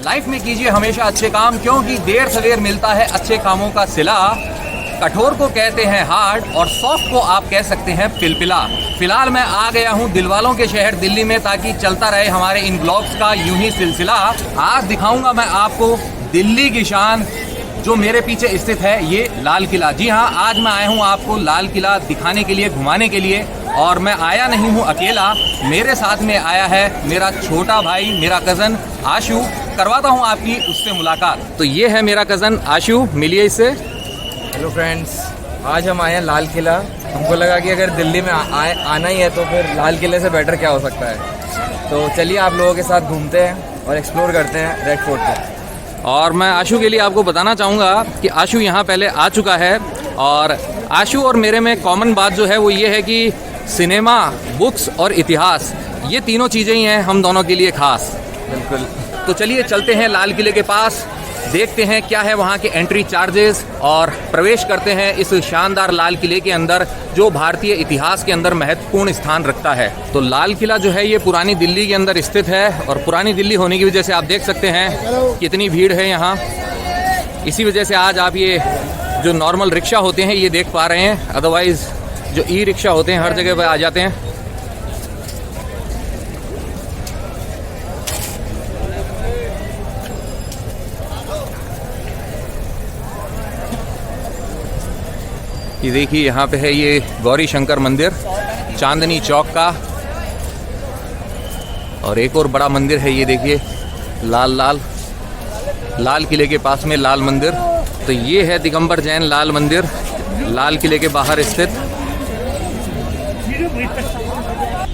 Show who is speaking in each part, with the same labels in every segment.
Speaker 1: Life में कीजिए हमेशा अच्छे काम, क्योंकि देर सवेर मिलता है अच्छे कामों का सिला। कठोर को कहते हैं हार्ड और सॉफ्ट को आप कह सकते हैं पिलपिला। फिलहाल मैं आ गया हूँ दिलवालों के शहर दिल्ली में, ताकि चलता रहे हमारे इन ब्लॉग्स का यूं ही सिलसिला। आज दिखाऊंगा मैं आपको दिल्ली की शान, जो मेरे पीछे स्थित है ये लाल किला। जी हाँ, आज मैं आया हूँ आपको लाल किला दिखाने के लिए, घुमाने के लिए। और मैं आया नहीं हूँ अकेला, मेरे साथ में आया है मेरा छोटा भाई, मेरा कज़न आशु। करवाता हूँ आपकी उससे मुलाकात। तो ये है मेरा कज़न आशु, मिलिए इससे।
Speaker 2: हेलो फ्रेंड्स, आज हम आए हैं लाल किला। हमको लगा कि अगर दिल्ली में आना ही है तो फिर लाल किले से बेटर क्या हो सकता है। तो चलिए आप लोगों के साथ घूमते हैं और एक्सप्लोर करते हैं रेड फोर्ट को।
Speaker 1: और मैं आशु के लिए आपको बताना चाहूँगा कि आशु यहाँ पहले आ चुका है। और आशु और मेरे में कॉमन बात जो है वो ये है कि सिनेमा, बुक्स और इतिहास, ये तीनों चीज़ें ही हैं हम दोनों के लिए खास।
Speaker 2: बिल्कुल।
Speaker 1: तो चलिए चलते हैं लाल किले के पास, देखते हैं क्या है वहाँ के एंट्री चार्जेस और प्रवेश करते हैं इस शानदार लाल किले के अंदर, जो भारतीय इतिहास के अंदर महत्वपूर्ण स्थान रखता है। तो लाल किला जो है ये पुरानी दिल्ली के अंदर स्थित है, और पुरानी दिल्ली होने की वजह से आप देख सकते हैं कितनी भीड़ है यहाँ। इसी वजह से आज आप ये जो नॉर्मल रिक्शा होते हैं ये देख पा रहे हैं, अदरवाइज जो ई रिक्शा होते हैं हर जगह पर आ जाते हैं। ये देखिए यहाँ पे है ये गौरी शंकर मंदिर चांदनी चौक का, और एक और बड़ा मंदिर है ये देखिए लाल किले के पास में लाल मंदिर। तो ये है दिगंबर जैन लाल मंदिर, लाल किले के बाहर स्थित।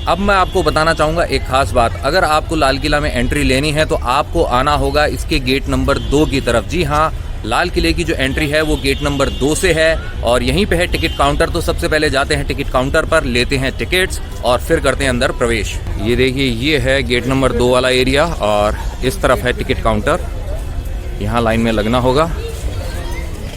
Speaker 1: अब मैं आपको बताना चाहूँगा एक खास बात। अगर आपको लाल किला में एंट्री लेनी है तो आपको आना होगा इसके गेट नंबर 2 की तरफ। जी हाँ, लाल किले की जो एंट्री है वो गेट नंबर 2 से है, और यहीं पे है टिकट काउंटर। तो सबसे पहले जाते हैं टिकट काउंटर पर, लेते हैं टिकट्स और फिर करते हैं अंदर प्रवेश। ये देखिए ये है गेट नंबर 2 वाला एरिया, और इस तरफ है टिकट काउंटर। यहाँ लाइन में लगना होगा।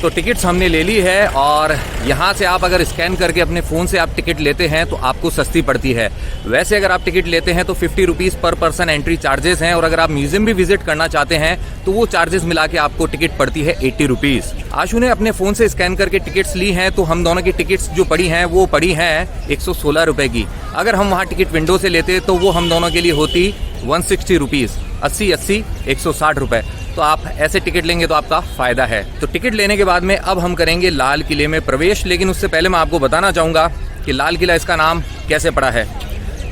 Speaker 1: तो टिकट्स हमने ले ली है, और यहाँ से आप अगर स्कैन करके अपने फ़ोन से आप टिकट लेते हैं तो आपको सस्ती पड़ती है। वैसे अगर आप टिकट लेते हैं तो 50 रुपीज़ पर पर्सन एंट्री चार्जेस हैं, और अगर आप म्यूज़ियम भी विजिट करना चाहते हैं तो वो चार्जेस मिला के आपको टिकट पड़ती है 80 रुपीज़। आशु ने अपने फ़ोन से स्कैन करके टिकट्स ली हैं, तो हम दोनों की टिकट्स जो पड़ी हैं वो पड़ी हैं 116 रुपये की। अगर हम वहाँ टिकट विंडो से लेते तो वो हम दोनों के लिए होती 160 रुपीज़, 80 160 रुपये। तो आप ऐसे टिकट लेंगे तो आपका फ़ायदा है। तो टिकट लेने के बाद में अब हम करेंगे लाल किले में प्रवेश। लेकिन उससे पहले मैं आपको बताना चाहूँगा कि लाल किला इसका नाम कैसे पड़ा है।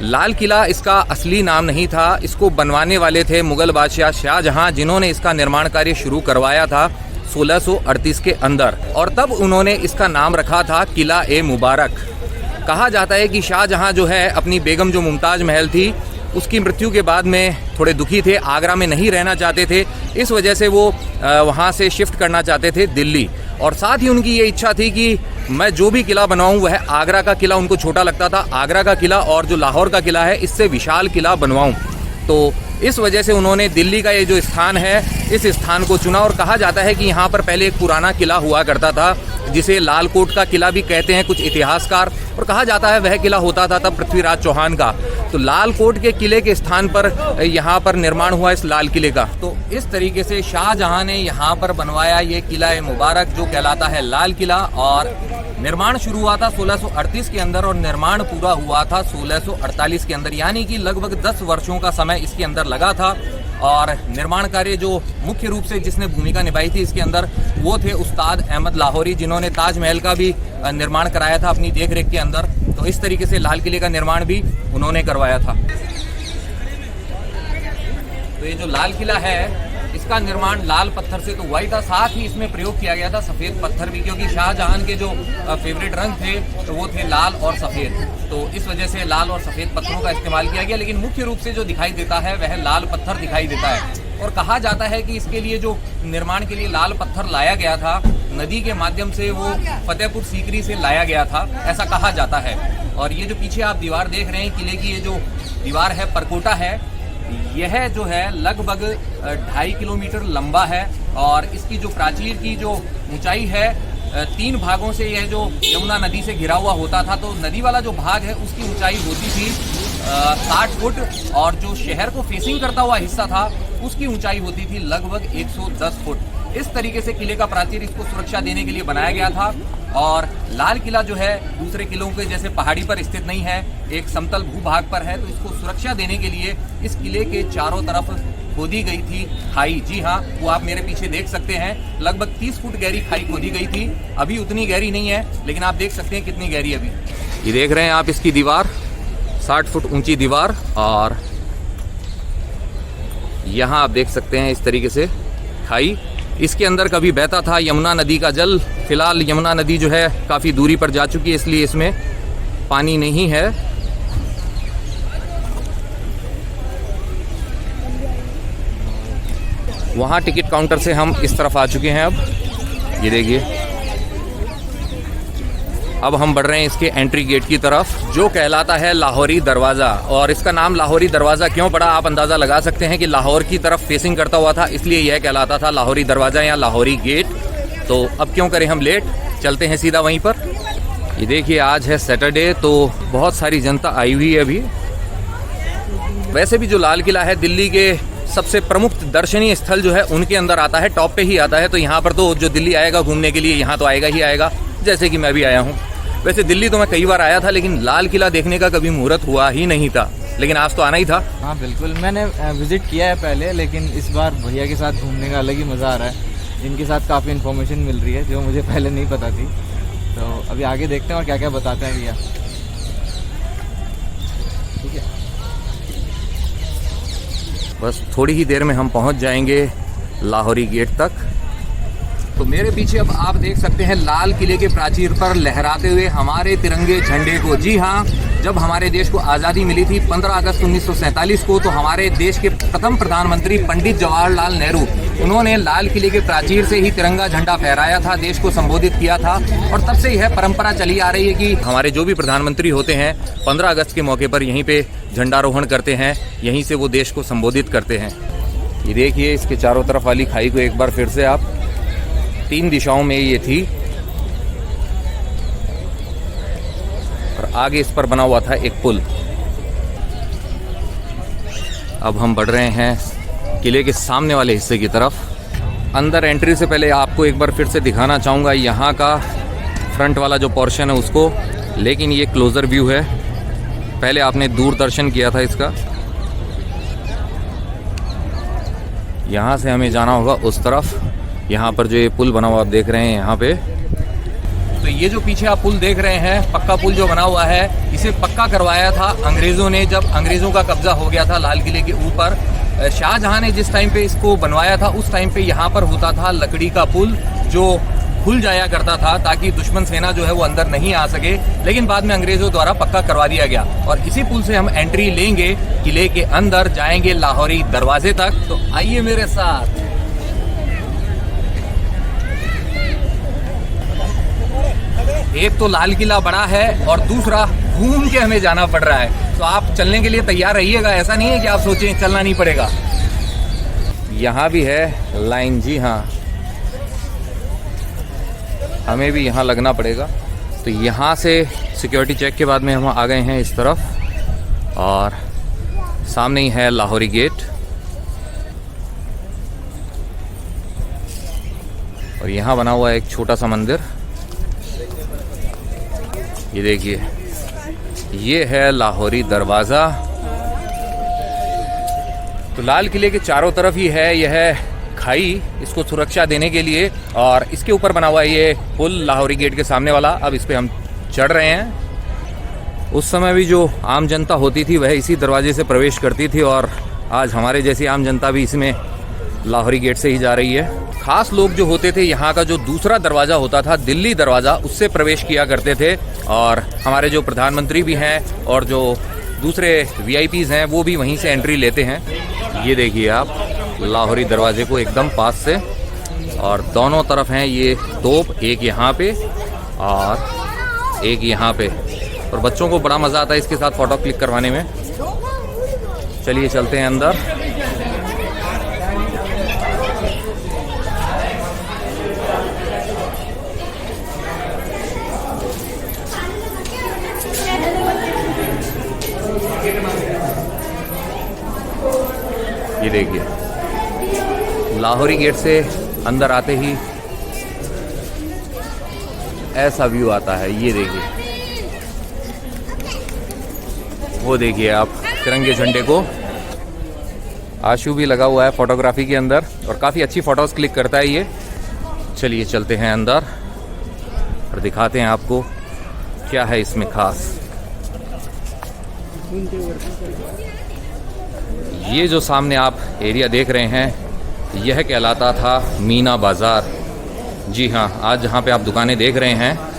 Speaker 1: लाल किला इसका असली नाम नहीं था, इसको बनवाने वाले थे मुग़ल बादशाह शाहजहाँ, जिन्होंने इसका निर्माण कार्य शुरू करवाया था 1638 के अंदर, और तब उन्होंने इसका नाम रखा था किला ए मुबारक। कहा जाता है कि शाहजहाँ जो है अपनी बेगम जो मुमताज़ महल थी उसकी मृत्यु के बाद में थोड़े दुखी थे, आगरा में नहीं रहना चाहते थे, इस वजह से वो वहाँ से शिफ्ट करना चाहते थे दिल्ली। और साथ ही उनकी ये इच्छा थी कि मैं जो भी किला बनवाऊँ वह आगरा का किला उनको छोटा लगता था, आगरा का किला और जो लाहौर का किला है इससे विशाल किला बनवाऊँ। तो इस वजह से उन्होंने दिल्ली का ये जो स्थान है इस स्थान को चुना। और कहा जाता है कि यहाँ पर पहले एक पुराना किला हुआ करता था जिसे लाल कोट का किला भी कहते हैं कुछ इतिहासकार, और कहा जाता है वह किला होता था तब पृथ्वीराज चौहान का। तो लाल कोट के किले के स्थान पर यहाँ पर निर्माण हुआ इस लाल किले का। तो इस तरीके से शाहजहाँ ने यहाँ पर बनवाया ये किला ए मुबारक, जो कहलाता है लाल किला। और निर्माण शुरू हुआ था 1638 के अंदर और निर्माण पूरा हुआ था 1648 के अंदर, यानी कि लगभग 10 वर्षों का समय इसके अंदर लगा था। और निर्माण कार्य जो मुख्य रूप से जिसने भूमिका निभाई थी इसके अंदर वो थे उस्ताद अहमद लाहौरी, जिन्होंने ताजमहल का भी निर्माण कराया था अपनी देखरेख के अंदर। तो इस तरीके से लाल किले का निर्माण भी उन्होंने करवाया था। तो ये जो लाल किला है इसका निर्माण लाल पत्थर से तो हुआ ही था, साथ ही इसमें प्रयोग किया गया था सफ़ेद पत्थर भी, क्योंकि शाहजहां के जो फेवरेट रंग थे तो वो थे लाल और सफ़ेद। तो इस वजह से लाल और सफ़ेद पत्थरों का इस्तेमाल किया गया, लेकिन मुख्य रूप से जो दिखाई देता है वह लाल पत्थर दिखाई देता है। और कहा जाता है कि इसके लिए जो निर्माण के लिए लाल पत्थर लाया गया था, नदी के माध्यम से वो फतेहपुर सीकरी से लाया गया था, ऐसा कहा जाता है। और ये जो पीछे आप दीवार देख रहे हैं किले की, ये जो दीवार है परकोटा है, यह जो है लगभग 2.5 किलोमीटर लंबा है। और इसकी जो प्राचीर की जो ऊंचाई है 3 भागों से यह जो यमुना नदी से घिरा हुआ होता था, तो नदी वाला जो भाग है उसकी ऊंचाई होती थी 60 फुट, और जो शहर को फेसिंग करता हुआ हिस्सा था उसकी ऊंचाई होती थी लगभग 110 फुट। इस तरीके से किले का प्राचीर इसको सुरक्षा देने के लिए बनाया गया था। और लाल किला जो है दूसरे किलों के जैसे पहाड़ी पर स्थित नहीं है, एक समतल भूभाग पर है। तो इसको सुरक्षा देने के लिए इस किले के चारों तरफ खोदी गई थी खाई। जी हाँ, वो आप मेरे पीछे देख सकते हैं, लगभग 30 फुट गहरी खाई खोदी गई थी। अभी उतनी गहरी नहीं है, लेकिन आप देख सकते हैं कितनी गहरी अभी। ये देख रहे हैं आप इसकी दीवार, 60 फुट ऊंची दीवार। और यहाँ आप देख सकते हैं इस तरीके से खाई। इसके अंदर कभी बहता था यमुना नदी का जल। फिलहाल यमुना नदी जो है काफ़ी दूरी पर जा चुकी है, इसलिए इसमें पानी नहीं है। वहाँ टिकट काउंटर से हम इस तरफ आ चुके हैं। अब ये देखिए, अब हम बढ़ रहे हैं इसके एंट्री गेट की तरफ, जो कहलाता है लाहौरी दरवाज़ा। और इसका नाम लाहौरी दरवाज़ा क्यों पड़ा, आप अंदाज़ा लगा सकते हैं कि लाहौर की तरफ फेसिंग करता हुआ था, इसलिए यह कहलाता था लाहौरी दरवाज़ा या लाहौरी गेट। तो अब क्यों करें हम लेट, चलते हैं सीधा वहीं पर। ये देखिए, आज है सैटरडे, तो बहुत सारी जनता आई हुई है अभी। वैसे भी जो लाल किला है दिल्ली के सबसे प्रमुख दर्शनीय स्थल जो है उनके अंदर आता है, टॉप पे ही आता है। तो यहाँ पर तो जो दिल्ली आएगा घूमने के लिए यहाँ तो आएगा ही आएगा, जैसे कि मैं भी आया हूँ। वैसे दिल्ली तो मैं कई बार आया था, लेकिन लाल किला देखने का कभी मुहूर्त हुआ ही नहीं था, लेकिन आज तो आना ही था।
Speaker 2: हाँ बिल्कुल, मैंने विजिट किया है पहले, लेकिन इस बार भैया के साथ घूमने का अलग ही मज़ा आ रहा है। इनके साथ काफ़ी इन्फॉर्मेशन मिल रही है जो मुझे पहले नहीं पता थी। तो अभी आगे देखते हैं और क्या क्या बताते हैं भैया। ठीक है,
Speaker 1: बस थोड़ी ही देर में हम पहुंच जाएंगे लाहौरी गेट तक। तो मेरे पीछे अब आप देख सकते हैं लाल किले के प्राचीर पर लहराते हुए हमारे तिरंगे झंडे को। जी हाँ, जब हमारे देश को आज़ादी मिली थी 15 अगस्त 1947 को, तो हमारे देश के प्रथम प्रधानमंत्री पंडित जवाहरलाल नेहरू, उन्होंने लाल किले के प्राचीर से ही तिरंगा झंडा फहराया था, देश को संबोधित किया था। और तब से यह परंपरा चली आ रही है कि हमारे जो भी प्रधानमंत्री होते हैं 15 अगस्त के मौके पर यहीं पे झंडारोहण करते हैं, यहीं से वो देश को संबोधित करते हैं। ये देखिए, इसके चारों तरफ वाली खाई को एक बार फिर से आप, 3 दिशाओं में ये थी और आगे इस पर बना हुआ था एक पुल। अब हम बढ़ रहे हैं किले के सामने वाले हिस्से की तरफ। अंदर एंट्री से पहले आपको एक बार फिर से दिखाना चाहूँगा यहाँ का फ्रंट वाला जो पोर्शन है उसको, लेकिन ये क्लोज़र व्यू है। पहले आपने दूर दर्शन किया था इसका। यहाँ से हमें जाना होगा उस तरफ। यहाँ पर जो ये पुल बना हुआ आप देख रहे हैं यहाँ पे, तो ये जो पीछे आप पुल देख रहे हैं, पक्का पुल जो बना हुआ है, इसे पक्का करवाया था अंग्रेज़ों ने जब अंग्रेज़ों का कब्जा हो गया था लाल किले के ऊपर। शाहजहां ने जिस टाइम पे इसको बनवाया था उस टाइम पे यहाँ पर होता था लकड़ी का पुल जो खुल जाया करता था, ताकि दुश्मन सेना जो है वो अंदर नहीं आ सके। लेकिन बाद में अंग्रेज़ों द्वारा पक्का करवा दिया गया और इसी पुल से हम एंट्री लेंगे, किले के अंदर जाएंगे लाहौरी दरवाजे तक। तो आइए मेरे साथ। एक तो लाल किला बड़ा है और दूसरा घूम के हमें जाना पड़ रहा है, तो आप चलने के लिए तैयार रहिएगा। ऐसा नहीं है कि आप सोचें चलना नहीं पड़ेगा। यहाँ भी है लाइन, जी हाँ, हमें भी यहाँ लगना पड़ेगा। तो यहाँ से सिक्योरिटी चेक के बाद में हम आ गए हैं इस तरफ और सामने ही है लाहौरी गेट। और यहाँ बना हुआ है एक छोटा सा मंदिर, ये देखिए, ये है लाहौरी दरवाज़ा। तो लाल किले के चारों तरफ ही है यह खाई, इसको सुरक्षा देने के लिए, और इसके ऊपर बना हुआ है ये पुल लाहौरी गेट के सामने वाला। अब इस पे हम चढ़ रहे हैं। उस समय भी जो आम जनता होती थी वह इसी दरवाजे से प्रवेश करती थी, और आज हमारे जैसी आम जनता भी इसमें लाहौरी गेट से ही जा रही है। खास लोग जो होते थे, यहाँ का जो दूसरा दरवाज़ा होता था दिल्ली दरवाज़ा, उससे प्रवेश किया करते थे। और हमारे जो प्रधानमंत्री भी हैं और जो दूसरे VIPs हैं वो भी वहीं से एंट्री लेते हैं। ये देखिए आप लाहौरी दरवाजे को एकदम पास से, और दोनों तरफ हैं ये तोप, एक यहाँ पे और एक यहाँ पे। और बच्चों को बड़ा मज़ा आता है इसके साथ फ़ोटो क्लिक करवाने में। चलिए चलते हैं अंदर। ये देखिए, लाहौरी गेट से अंदर आते ही ऐसा व्यू आता है। ये देखिए, वो देखिए आप तिरंगे झंडे को। आशु भी लगा हुआ है फोटोग्राफी के अंदर और काफ़ी अच्छी फ़ोटोज़ क्लिक करता है ये। चलिए चलते हैं अंदर और दिखाते हैं आपको क्या है इसमें खास। ये जो सामने आप एरिया देख रहे हैं, यह कहलाता था मीना बाज़ार। जी हाँ, आज जहाँ पे आप दुकानें देख रहे हैं,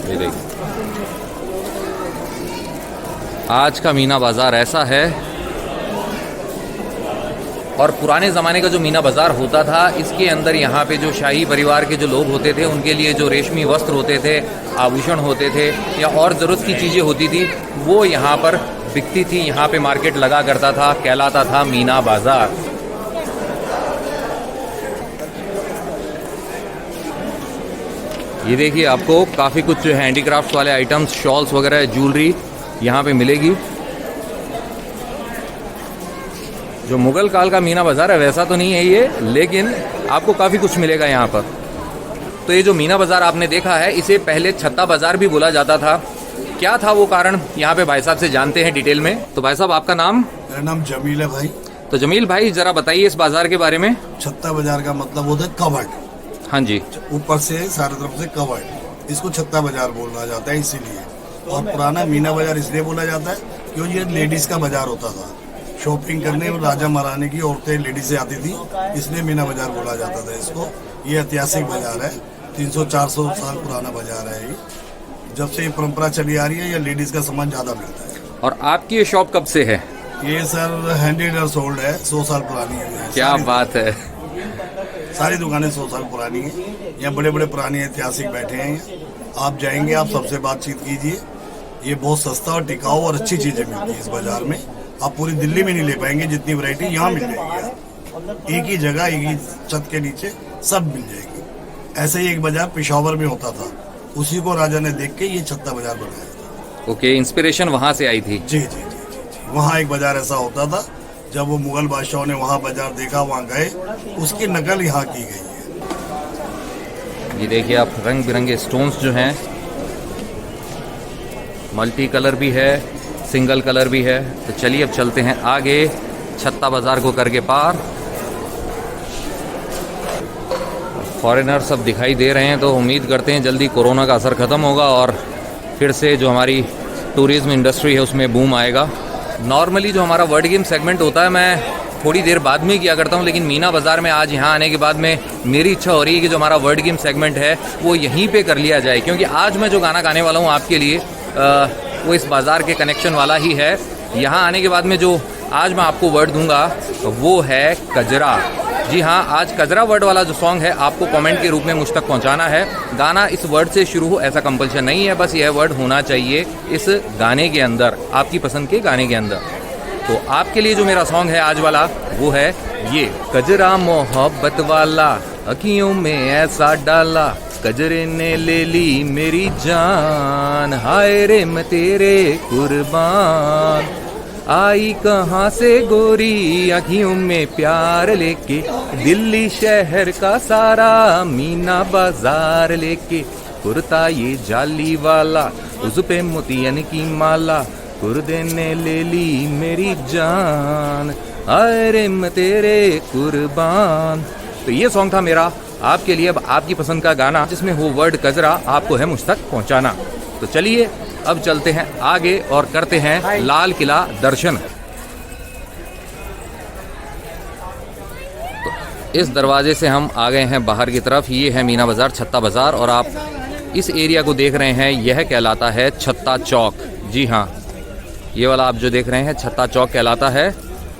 Speaker 1: ये देखिए आज का मीना बाज़ार ऐसा है। और पुराने ज़माने का जो मीना बाज़ार होता था, इसके अंदर यहाँ पे जो शाही परिवार के जो लोग होते थे, उनके लिए जो रेशमी वस्त्र होते थे, आभूषण होते थे या और ज़रूरत की चीज़ें होती थी, वो यहाँ पर बिकती थी। यहाँ पे मार्केट लगा करता था, कहलाता था मीना बाज़ार। ये देखिए आपको काफ़ी कुछ जो हैंडीक्राफ्ट वाले आइटम्स, शॉल्स वगैरह, ज्वेलरी यहाँ पे मिलेगी। जो मुगल काल का मीना बाज़ार है वैसा तो नहीं है ये, लेकिन आपको काफ़ी कुछ मिलेगा यहाँ पर। तो ये जो मीना बाज़ार आपने देखा है, इसे पहले छत्ता बाज़ार भी बोला जाता था। क्या था वो कारण, यहाँ पे भाई साहब से जानते हैं डिटेल में। तो भाई साहब, आपका नाम?
Speaker 3: मेरा नाम जमील है भाई।
Speaker 1: तो जमील भाई, ज़रा बताइए इस बाज़ार के बारे में।
Speaker 3: छत्ता बाजार का मतलब होता है कवर्ड।
Speaker 1: हाँ जी,
Speaker 3: ऊपर से सारे तरफ से कवर्ड, इसको छत्ता बाजार बोला जाता है इसीलिए। और पुराना मीना बाजार इसलिए बोला जाता है क्योंकि ये लेडीज का बाजार होता था। शॉपिंग करने में राजा महारानी की औरतें, लेडीजें आती थी, इसलिए मीना बाजार बोला जाता था इसको। ये ऐतिहासिक बाजार है, 300-400 साल पुराना बाजार है ये। जब से ये परंपरा चली आ रही है, ये लेडीज का सामान ज्यादा मिलता है।
Speaker 1: और आपकी ये शॉप कब से है?
Speaker 3: ये सर हैंडीक्राफ्ट सोल्ड है, 100 साल पुरानी है।
Speaker 1: क्या बात है।
Speaker 3: सारी दुकानें 100 साल पुरानी है। यहाँ बड़े बड़े पुराने ऐतिहासिक बैठे हैं। आप जाएंगे, आप सबसे बातचीत कीजिए। ये बहुत सस्ता और टिकाऊ और अच्छी चीजें मिलती है इस बाजार में। आप पूरी दिल्ली में नहीं ले पाएंगे जितनी वैरायटी यहाँ मिल जाएगी। एक ही जगह, एक ही छत के नीचे सब मिल जाएगी। ऐसे ही एक बाजार पेशावर में होता था, उसी को राजा ने देख के ये छत्ता बाजार बनाया था।
Speaker 1: ओके, इंस्पिरेशन वहाँ से आई थी।
Speaker 3: जी जी जी जी जी। वहाँ एक बाजार ऐसा होता था, जब वो मुगल बादशाहों ने वहाँ बाजार देखा, वहाँ गए, उसकी नकल यहाँ की गई है।
Speaker 1: ये देखिए आप, रंग बिरंगे स्टोन्स जो हैं, मल्टी कलर भी है, सिंगल कलर भी है। तो चलिए अब चलते हैं आगे, छत्ता बाजार को करके पार। फॉरेनर सब दिखाई दे रहे हैं, तो उम्मीद करते हैं जल्दी कोरोना का असर ख़त्म होगा और फिर से जो हमारी टूरिज़्म इंडस्ट्री है उसमें बूम आएगा। नॉर्मली जो हमारा वर्ड गेम सेगमेंट होता है, मैं थोड़ी देर बाद में किया करता हूँ, लेकिन मीना बाज़ार में आज यहाँ आने के बाद में मेरी इच्छा हो रही है कि जो हमारा वर्ड गेम सेगमेंट है वो यहीं पे कर लिया जाए। क्योंकि आज मैं जो गाना गाने वाला हूँ आपके लिए, वो इस बाज़ार के कनेक्शन वाला ही है। यहाँ आने के बाद में जो आज मैं आपको वर्ड दूंगा वो है कजरा। जी हाँ, आज कजरा वर्ड वाला जो सॉन्ग है आपको कमेंट के रूप में मुझ तक पहुँचाना है। गाना इस वर्ड से शुरू हो ऐसा कंपल्शन नहीं है, बस यह वर्ड होना चाहिए इस गाने के अंदर, आपकी पसंद के गाने के अंदर। तो आपके लिए जो मेरा सॉन्ग है आज वाला वो है ये। कजरा मोहब्बत वाला अखियों में ऐसा डाला, कजरे ने ले ली मेरी जान, हाय रे मैं तेरे कुर्बान। आई कहाँ से गोरी अखियों में प्यार लेके, दिल्ली शहर का सारा मीना बाजार लेके, कुर्ता ये जाली वाला, उस पे मोतियन की माला, कुर्दे ने ले ली मेरी जान, अरे मैं तेरे कुर्बान। तो ये सॉन्ग था मेरा आपके लिए। अब आपकी पसंद का गाना जिसमें हो वर्ड कजरा आपको है मुझ तक पहुंचाना। तो चलिए अब चलते हैं आगे और करते हैं लाल किला दर्शन। तो इस दरवाजे से हम आ गए हैं बाहर की तरफ। ये है मीना बाजार, छत्ता बाजार, और आप इस एरिया को देख रहे हैं, यह कहलाता है छत्ता चौक। जी हाँ, ये वाला आप जो देख रहे हैं छत्ता चौक कहलाता है।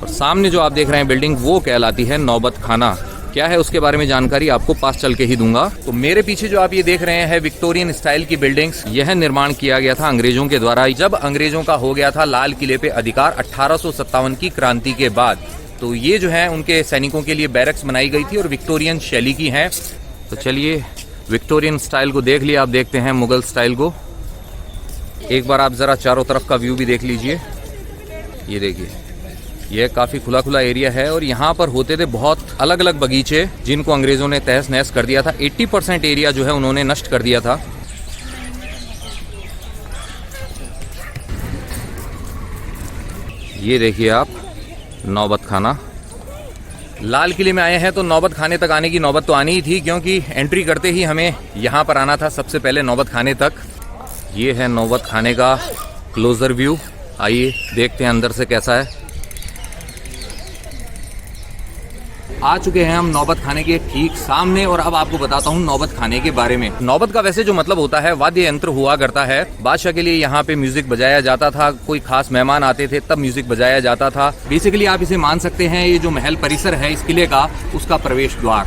Speaker 1: और सामने जो आप देख रहे हैं बिल्डिंग, वो कहलाती है नौबत खाना। क्या है उसके बारे में जानकारी आपको पास चल के ही दूंगा। तो मेरे पीछे जो आप ये देख रहे हैं विक्टोरियन स्टाइल की बिल्डिंग्स, यह निर्माण किया गया था अंग्रेजों के द्वारा जब अंग्रेजों का हो गया था लाल किले पे अधिकार 1857 की क्रांति के बाद। तो ये जो है उनके सैनिकों के लिए बैरक्स बनाई गई थी और विक्टोरियन शैली की हैं। तो चलिए विक्टोरियन स्टाइल को देख लिया, आप देखते हैं मुगल स्टाइल को। एक बार आप ज़रा चारों तरफ का व्यू भी देख लीजिए। ये देखिए, यह काफ़ी खुला खुला एरिया है और यहाँ पर होते थे बहुत अलग अलग बगीचे जिनको अंग्रेज़ों ने तहस नहस कर दिया था। 80% एरिया जो है उन्होंने नष्ट कर दिया था। ये देखिए आप नौबत खाना। लाल किले में आए हैं तो नौबत खाने तक आने की नौबत तो आनी ही थी, क्योंकि एंट्री करते ही हमें यहाँ पर आना था सबसे पहले नौबत खाने तक। ये है नौबत खाने का क्लोजर व्यू। आइए देखते हैं अंदर से कैसा है। आ चुके हैं हम नौबत खाने के ठीक सामने और अब आपको बताता हूँ नौबत खाने के बारे में। नौबत का वैसे जो मतलब होता है वाद्य यंत्र हुआ करता है। बादशाह के लिए यहाँ पे म्यूजिक बजाया जाता था, कोई खास मेहमान आते थे तब म्यूजिक बजाया जाता था। बेसिकली आप इसे मान सकते हैं ये जो महल परिसर है इस किले का, उसका प्रवेश द्वार।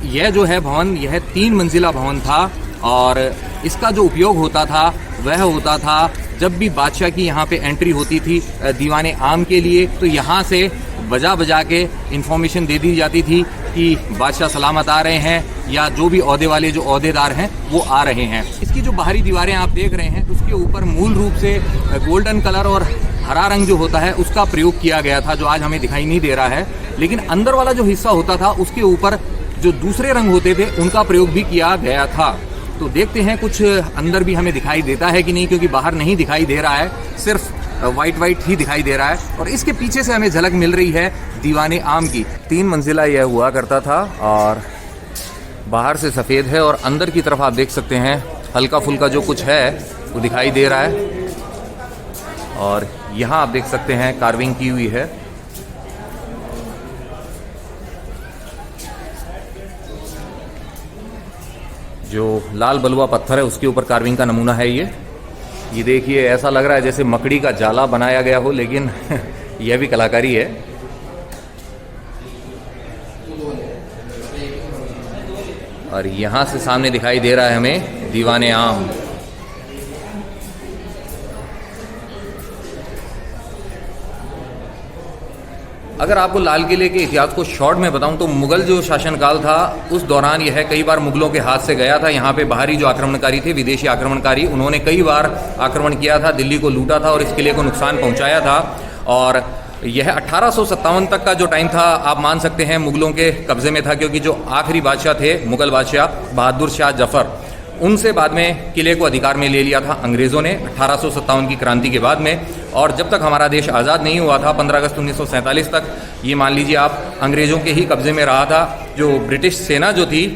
Speaker 1: यह जो है भवन, यह 3 मंजिला भवन था और इसका जो उपयोग होता था वह होता था जब भी बादशाह की यहाँ पे एंट्री होती थी दीवाने आम के लिए, तो यहाँ से बजा बजा के इंफॉर्मेशन दे दी जाती थी कि बादशाह सलामत आ रहे हैं या जो भी ओहदे वाले जो ओहदेदार हैं वो आ रहे हैं। इसकी जो बाहरी दीवारें आप देख रहे हैं उसके ऊपर मूल रूप से गोल्डन कलर और हरा रंग जो होता है उसका प्रयोग किया गया था, जो आज हमें दिखाई नहीं दे रहा है। लेकिन अंदर वाला जो हिस्सा होता था उसके ऊपर जो दूसरे रंग होते थे उनका प्रयोग भी किया गया था। तो देखते हैं कुछ अंदर भी हमें दिखाई देता है कि नहीं, क्योंकि बाहर नहीं दिखाई दे रहा है, सिर्फ वाइट ही दिखाई दे रहा है। और इसके पीछे से हमें झलक मिल रही है दीवाने आम की। 3 मंजिला यह हुआ करता था और बाहर से सफ़ेद है और अंदर की तरफ आप देख सकते हैं हल्का फुल्का जो कुछ है वो दिखाई दे रहा है। और यहाँ आप देख सकते हैं कार्विंग की हुई है। जो लाल बलुआ पत्थर है उसके ऊपर कार्विंग का नमूना है ये देखिए, ऐसा लग रहा है जैसे मकड़ी का जाला बनाया गया हो, लेकिन यह भी कलाकारी है। और यहाँ से सामने दिखाई दे रहा है हमें दीवाने आम। अगर आपको लाल किले के इतिहास को शॉर्ट में बताऊं तो मुगल जो शासनकाल था उस दौरान यह कई बार मुगलों के हाथ से गया था। यहाँ पे बाहरी जो आक्रमणकारी थे, विदेशी आक्रमणकारी, उन्होंने कई बार आक्रमण किया था, दिल्ली को लूटा था और इस किले को नुकसान पहुंचाया था। और यह 1857 तक का जो टाइम था आप मान सकते हैं मुगलों के कब्जे में था, क्योंकि जो आखिरी बादशाह थे मुगल बादशाह बहादुर शाह जफर, उनसे बाद में किले को अधिकार में ले लिया था अंग्रेज़ों ने 1857 की क्रांति के बाद में। और जब तक हमारा देश आज़ाद नहीं हुआ था 15 अगस्त 1947 तक, ये मान लीजिए आप अंग्रेज़ों के ही कब्ज़े में रहा था। जो ब्रिटिश सेना जो थी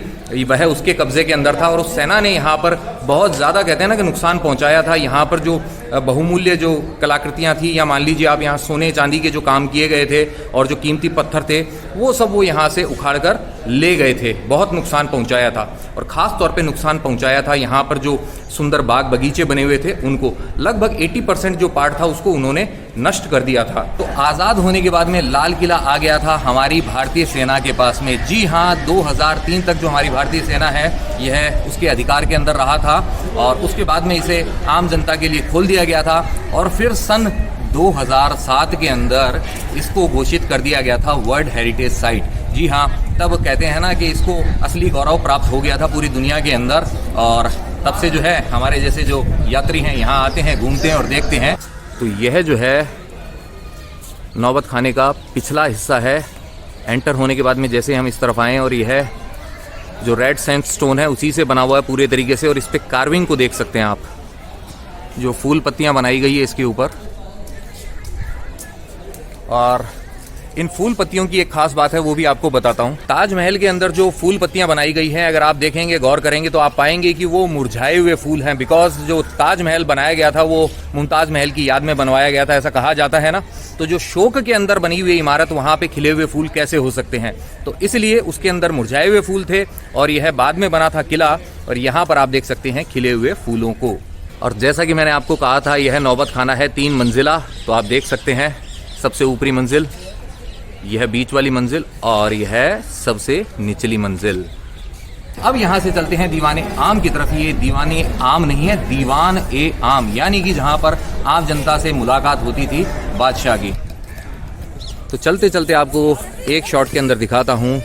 Speaker 1: वह उसके कब्ज़े के अंदर था और उस सेना ने यहाँ पर बहुत ज़्यादा कहते हैं ना कि नुकसान पहुँचाया था। यहाँ पर जो बहुमूल्य जो कलाकृतियाँ थी, या मान लीजिए आप यहाँ सोने चांदी के जो काम किए गए थे और जो कीमती पत्थर थे वो सब वो यहाँ से उखाड़ कर ले गए थे। बहुत नुकसान पहुँचाया था और ख़ास तौर पे नुकसान पहुँचाया था यहाँ पर जो सुंदर बाग बगीचे बने हुए थे उनको। लगभग 80% जो पार्ट था उसको उन्होंने नष्ट कर दिया था। तो आज़ाद होने के बाद में लाल किला आ गया था हमारी भारतीय सेना के पास में। जी हाँ, 2003 तक जो हमारी भारतीय सेना है यह उसके अधिकार के अंदर रहा था और उसके बाद में इसे आम जनता के लिए खोल दिया गया था। और फिर सन 2007 के अंदर इसको घोषित कर दिया गया था वर्ल्ड हेरिटेज साइट। जी हाँ, तब कहते हैं ना कि इसको असली गौरव प्राप्त हो गया था पूरी दुनिया के अंदर। और तब से जो है हमारे जैसे जो यात्री हैं यहाँ आते हैं, घूमते हैं और देखते हैं। तो यह जो है नौबत खाने का पिछला हिस्सा है। एंटर होने के बाद में जैसे हम इस तरफ आए और यह जो रेड सैंडस्टोन है उसी से बना हुआ है पूरे तरीके से। और इस पे कार्विंग को देख सकते हैं आप, जो फूल पत्तियां बनाई गई है इसके ऊपर। और इन फूल पत्तियों की एक खास बात है वो भी आपको बताता हूँ। ताजमहल के अंदर जो फूल पत्तियां बनाई गई हैं, अगर आप देखेंगे गौर करेंगे तो आप पाएंगे कि वो मुरझाए हुए फूल हैं। बिकॉज जो ताजमहल बनाया गया था वो मुमताज महल की याद में बनवाया गया था, ऐसा कहा जाता है ना। तो जो शोक के अंदर बनी हुई इमारत, वहाँ पे खिले हुए फूल कैसे हो सकते हैं, तो इसलिए उसके अंदर मुरझाए हुए फूल थे। और यह बाद में बना था किला और यहाँ पर आप देख सकते हैं खिले हुए फूलों को। और जैसा कि मैंने आपको कहा था यह नौबत खाना है 3 मंजिला। तो आप देख सकते हैं सबसे ऊपरी मंजिल यह है बीच वाली मंजिल और यह है सबसे निचली मंजिल। अब यहाँ से चलते हैं दीवाने आम की तरफ। ये दीवाने आम नहीं है, दीवान ए आम, यानी कि जहाँ पर आम जनता से मुलाकात होती थी बादशाह की। तो चलते चलते आपको एक शॉट के अंदर दिखाता हूँ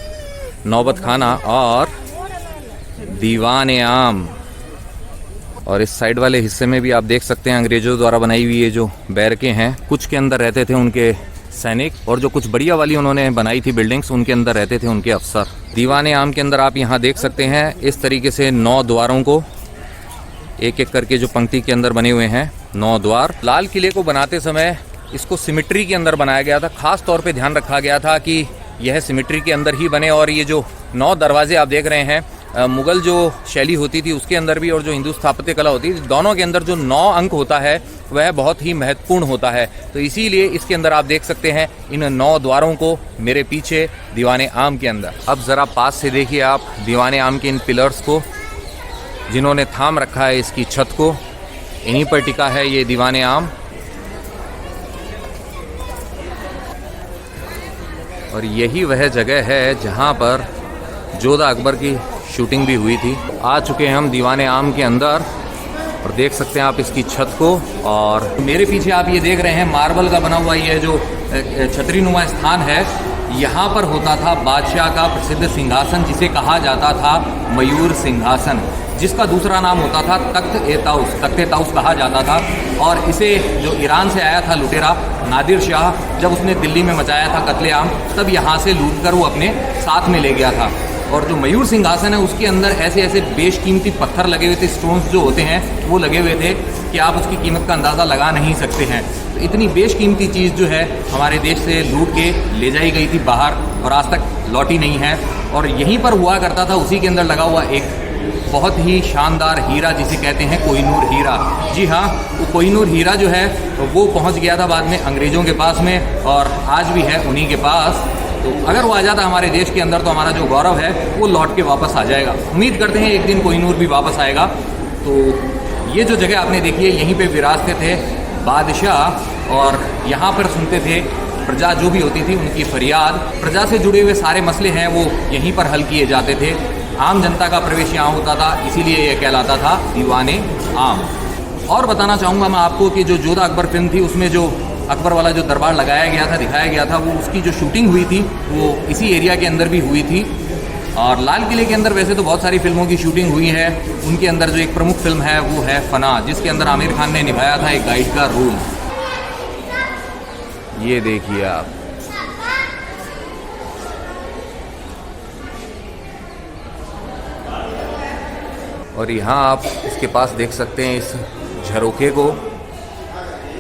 Speaker 1: नौबत खाना और दीवाने आम। और इस साइड वाले हिस्से में भी आप देख सकते हैं अंग्रेजों द्वारा बनाई हुई ये जो बैरकें हैं, कुछ के अंदर रहते थे उनके सैनिक, और जो कुछ बढ़िया वाली उन्होंने बनाई थी बिल्डिंग्स, उनके अंदर रहते थे उनके अफसर। दीवाने आम के अंदर आप यहाँ देख सकते हैं इस तरीके से 9 द्वारों को एक एक करके जो पंक्ति के अंदर बने हुए हैं 9 द्वार। लाल किले को बनाते समय इसको सिमेट्री के अंदर बनाया गया था। खास तौर पे ध्यान रखा गया था कि यह सिमेट्री के अंदर ही बने। और ये जो 9 दरवाजे आप देख रहे हैं, मुगल जो शैली होती थी उसके अंदर भी और जो हिंदू स्थापत्य कला होती थी, दोनों के अंदर जो 9 अंक होता है वह बहुत ही महत्वपूर्ण होता है। तो इसीलिए इसके अंदर आप देख सकते हैं इन 9 द्वारों को मेरे पीछे दीवाने आम के अंदर। अब ज़रा पास से देखिए आप दीवाने आम के इन पिलर्स को, जिन्होंने थाम रखा है इसकी छत को। इन्हीं पर टिका है ये दीवाने आम। और यही वह जगह है जहाँ पर जोधा अकबर की शूटिंग भी हुई थी। आ चुके हैं हम दीवाने आम के अंदर और देख सकते हैं आप इसकी छत को। और मेरे पीछे आप ये देख रहे हैं मार्बल का बना हुआ ये जो छतरी नुमा स्थान है, यहाँ पर होता था बादशाह का प्रसिद्ध सिंहासन, जिसे कहा जाता था मयूर सिंहासन, जिसका दूसरा नाम होता था तख्त-ए-ताउस कहा जाता था। और इसे जो ईरान से आया था लुटेरा नादिर शाह, जब उसने दिल्ली में मचाया था कत्लेआम, तब यहाँ से लूट कर वो अपने साथ में ले गया था। और जो मयूर सिंहासन है उसके अंदर ऐसे ऐसे बेशकीमती पत्थर लगे हुए थे, स्टोन्स जो होते हैं वो लगे हुए थे कि आप उसकी कीमत का अंदाज़ा लगा नहीं सकते हैं। तो इतनी बेशकीमती चीज़ जो है हमारे देश से लूट के ले जाई गई थी बाहर और आज तक लौटी नहीं है। और यहीं पर हुआ करता था, उसी के अंदर लगा हुआ एक बहुत ही शानदार हीरा जिसे कहते हैं कोहिनूर हीरा। जी हाँ, वो कोहिनूर हीरा जो है वो पहुंच गया था बाद में अंग्रेज़ों के पास में और आज भी है उन्हीं के पास। तो अगर वो आ जाता हमारे देश के अंदर तो हमारा जो गौरव है वो लौट के वापस आ जाएगा। उम्मीद करते हैं एक दिन कोहिनूर भी वापस आएगा। तो ये जो जगह आपने देखी है, यहीं पे विराजते थे बादशाह और यहाँ पर सुनते थे प्रजा जो भी होती थी उनकी फरियाद। प्रजा से जुड़े हुए सारे मसले हैं वो यहीं पर हल किए जाते थे। आम जनता का प्रवेश यहाँ होता था, इसीलिए यह कहलाता था दीवाने आम। और बताना चाहूँगा मैं आपको कि जो जोधा अकबर फिल्म थी उसमें जो अकबर वाला जो दरबार लगाया गया था, दिखाया गया था, वो उसकी जो शूटिंग हुई थी वो इसी एरिया के अंदर भी हुई थी। और लाल किले के अंदर वैसे तो बहुत सारी फिल्मों की शूटिंग हुई है, उनके अंदर जो एक प्रमुख फिल्म है वो है फना, जिसके अंदर आमिर खान ने निभाया था एक गाइड का रोल। ये देखिए आप, और यहाँ आप इसके पास देख सकते हैं इस झरोखे को।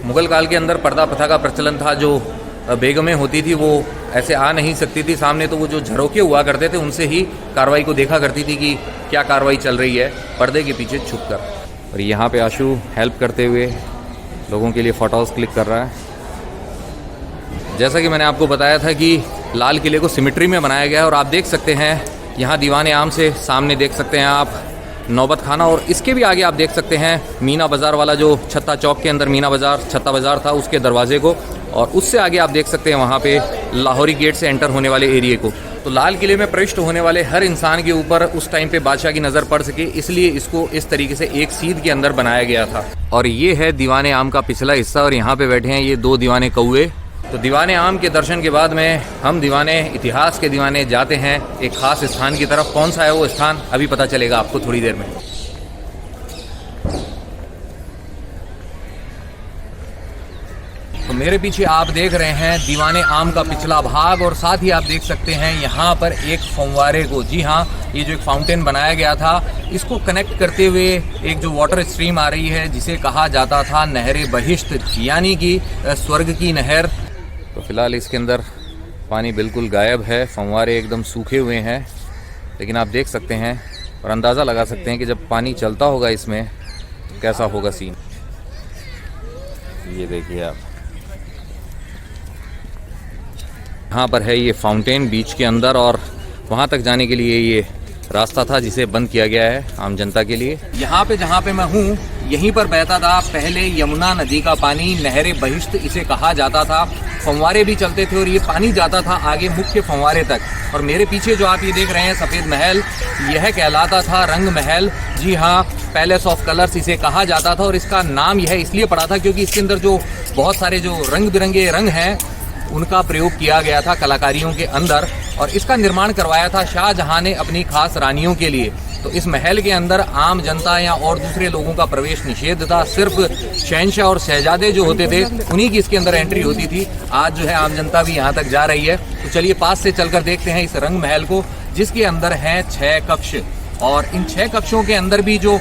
Speaker 1: मुगल काल के अंदर पर्दा प्रथा का प्रचलन था। जो बेगमें होती थी वो ऐसे आ नहीं सकती थी सामने, तो वो जो झरोखे हुआ करते थे उनसे ही कार्रवाई को देखा करती थी कि क्या कार्रवाई चल रही है पर्दे के पीछे छुपकर। और यहाँ पे आशु हेल्प करते हुए लोगों के लिए फ़ोटोज़ क्लिक कर रहा है। जैसा कि मैंने आपको बताया था कि लाल किले को सिमेट्री में बनाया गया है और आप देख सकते हैं यहाँ दीवाने आम से सामने देख सकते हैं आप नौबत खाना, और इसके भी आगे आप देख सकते हैं मीना बाज़ार वाला जो छत्ता चौक के अंदर मीना बाज़ार छत्ता बाज़ार था उसके दरवाजे को, और उससे आगे आप देख सकते हैं वहाँ पे लाहौरी गेट से एंटर होने वाले एरिए को। तो लाल किले में प्रविष्ट होने वाले हर इंसान के ऊपर उस टाइम पे बादशाह की नज़र पड़ सके, इसलिए इसको इस तरीके से एक सीध के अंदर बनाया गया था। और ये है दीवाने आम का पिछला हिस्सा, और यहाँ पे बैठे हैं ये 2 दीवाने कौए। तो दीवाने आम के दर्शन के बाद में हम दीवाने इतिहास के दीवाने जाते हैं एक ख़ास स्थान की तरफ। कौन सा है वो स्थान अभी पता चलेगा आपको थोड़ी देर में। तो मेरे पीछे आप देख रहे हैं दीवाने आम का पिछला भाग, और साथ ही आप देख सकते हैं यहाँ पर एक फव्वारे को। जी हाँ, ये जो एक फाउंटेन बनाया गया था इसको कनेक्ट करते हुए एक जो वाटर स्ट्रीम आ रही है जिसे कहा जाता था नहरे बहिश्त, यानी कि स्वर्ग की नहर। तो फिलहाल इसके अंदर पानी बिल्कुल गायब है, फव्वारे एकदम सूखे हुए हैं, लेकिन आप देख सकते हैं और अंदाज़ा लगा सकते हैं कि जब पानी चलता होगा इसमें तो कैसा होगा सीन। ये देखिए आप, यहाँ पर है ये फाउंटेन बीच के अंदर, और वहाँ तक जाने के लिए ये रास्ता था जिसे बंद किया गया है आम जनता के लिए। यहाँ पे जहाँ पे मैं हूँ यहीं पर बहता था पहले यमुना नदी का पानी, नहरे बहिश्त इसे कहा जाता था। फंवारे भी चलते थे और ये पानी जाता था आगे मुख्य फंवारे तक। और मेरे पीछे जो आप ये देख रहे हैं सफ़ेद महल, यह कहलाता था रंग महल। जी हाँ, पैलेस ऑफ कलर्स इसे कहा जाता था और इसका नाम यह इसलिए पड़ा था क्योंकि इसके अंदर जो बहुत सारे जो रंग बिरंगे रंग हैं उनका प्रयोग किया गया था कलाकारियों के अंदर। और इसका निर्माण करवाया था शाहजहां ने अपनी खास रानियों के लिए। तो इस महल के अंदर आम जनता या और दूसरे लोगों का प्रवेश निषेध था। सिर्फ शहंशाह और शहजादे जो होते थे उन्हीं की इसके अंदर एंट्री होती थी। आज जो है आम जनता भी यहाँ तक जा रही है। तो चलिए पास से चलकर देखते हैं इस रंग महल को, जिसके अंदर हैं 6 कक्ष। और इन 6 कक्षों के अंदर भी जो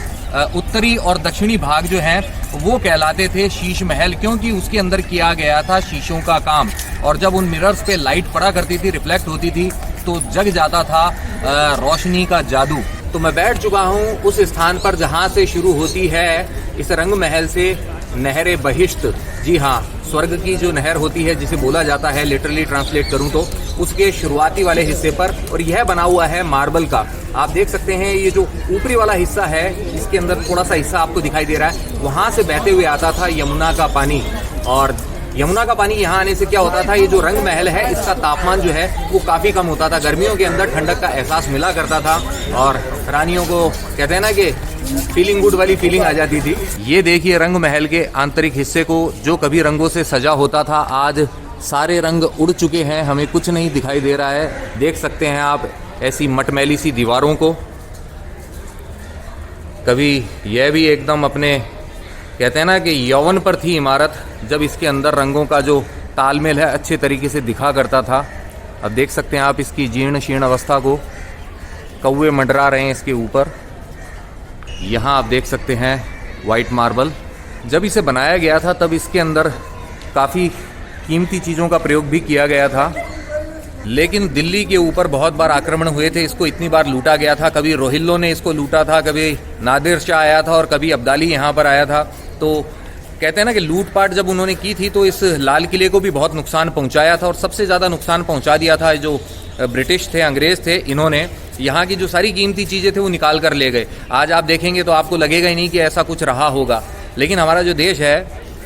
Speaker 1: उत्तरी और दक्षिणी भाग जो हैं वो कहलाते थे शीश महल, क्योंकि उसके अंदर किया गया था शीशों का काम। और जब उन मिरर्स पे लाइट पड़ा करती थी, रिफ्लेक्ट होती थी, तो जग जाता था रोशनी का जादू। तो मैं बैठ चुका हूँ उस स्थान पर जहाँ से शुरू होती है इस रंग महल से नहरे बहिश्त। जी हाँ, स्वर्ग की जो नहर होती है जिसे बोला जाता है, लिटरली ट्रांसलेट करूँ तो, उसके शुरुआती वाले हिस्से पर। और यह बना हुआ है मार्बल का। आप देख सकते हैं ये जो ऊपरी वाला हिस्सा है, इसके अंदर थोड़ा सा हिस्सा आपको दिखाई दे रहा है, वहाँ से बहते हुए आता था यमुना का पानी। और यमुना का पानी यहाँ आने से क्या होता था, ये जो रंग महल है इसका तापमान जो है वो काफ़ी कम होता था। गर्मियों के अंदर ठंडक का एहसास मिला करता था और रानियों को कहते हैं ना कि फीलिंग गुड वाली फीलिंग आ जाती थी। ये देखिए रंग महल के आंतरिक हिस्से को, जो कभी रंगों से सजा होता था, आज सारे रंग उड़ चुके हैं, हमें कुछ नहीं दिखाई दे रहा है। देख सकते हैं आप ऐसी मटमैली सी दीवारों को। कभी यह भी एकदम अपने कहते हैं ना कि यौवन पर थी इमारत, जब इसके अंदर रंगों का जो तालमेल है अच्छे तरीके से दिखा करता था। अब देख सकते हैं आप इसकी जीर्ण शीर्ण अवस्था को, कौवे मंडरा रहे हैं इसके ऊपर। यहाँ आप देख सकते हैं वाइट मार्बल। जब इसे बनाया गया था तब इसके अंदर काफ़ी कीमती चीज़ों का प्रयोग भी किया गया था, लेकिन दिल्ली के ऊपर बहुत बार आक्रमण हुए थे, इसको इतनी बार लूटा गया था। कभी रोहिल्लों ने इसको लूटा था, कभी नादिर शाह आया था और कभी अब्दाली यहाँ पर आया था। तो कहते हैं ना कि लूटपाट जब उन्होंने की थी तो इस लाल किले को भी बहुत नुकसान पहुँचाया था। और सबसे ज़्यादा नुकसान पहुँचा दिया था जो ब्रिटिश थे, अंग्रेज़ थे। इन्होंने यहाँ की जो सारी कीमती चीज़ें थे वो निकाल कर ले गए। आज आप देखेंगे तो आपको लगेगा ही नहीं कि ऐसा कुछ रहा होगा, लेकिन हमारा जो देश है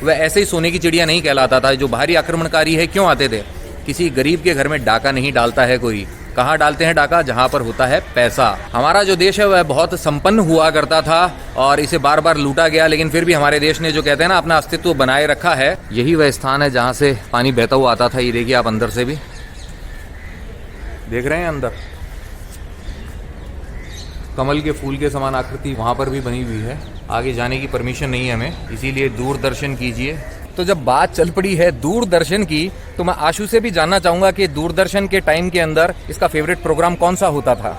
Speaker 1: वह ऐसे ही सोने की चिड़िया नहीं कहलाता था। जो बाहरी आक्रमणकारी है क्यों आते थे? किसी गरीब के घर में डाका नहीं डालता है कोई। कहाँ डालते हैं डाका? जहाँ पर होता है पैसा। हमारा जो देश है वह बहुत संपन्न हुआ करता था और इसे बार बार लूटा गया, लेकिन फिर भी हमारे देश ने जो कहते हैं ना अपना अस्तित्व बनाए रखा है। यही वह स्थान है जहाँ से पानी बहता हुआ आता था। ये देखिए आप अंदर से भी देख रहे हैं, अंदर कमल के फूल के समान आकृति वहाँ पर भी बनी हुई है। आगे जाने की परमिशन नहीं है हमें, इसीलिए दूरदर्शन कीजिए। तो जब बात चल पड़ी है दूरदर्शन की, तो मैं आशु से भी जानना चाहूँगा कि दूरदर्शन के टाइम के अंदर इसका फेवरेट प्रोग्राम कौन सा होता था?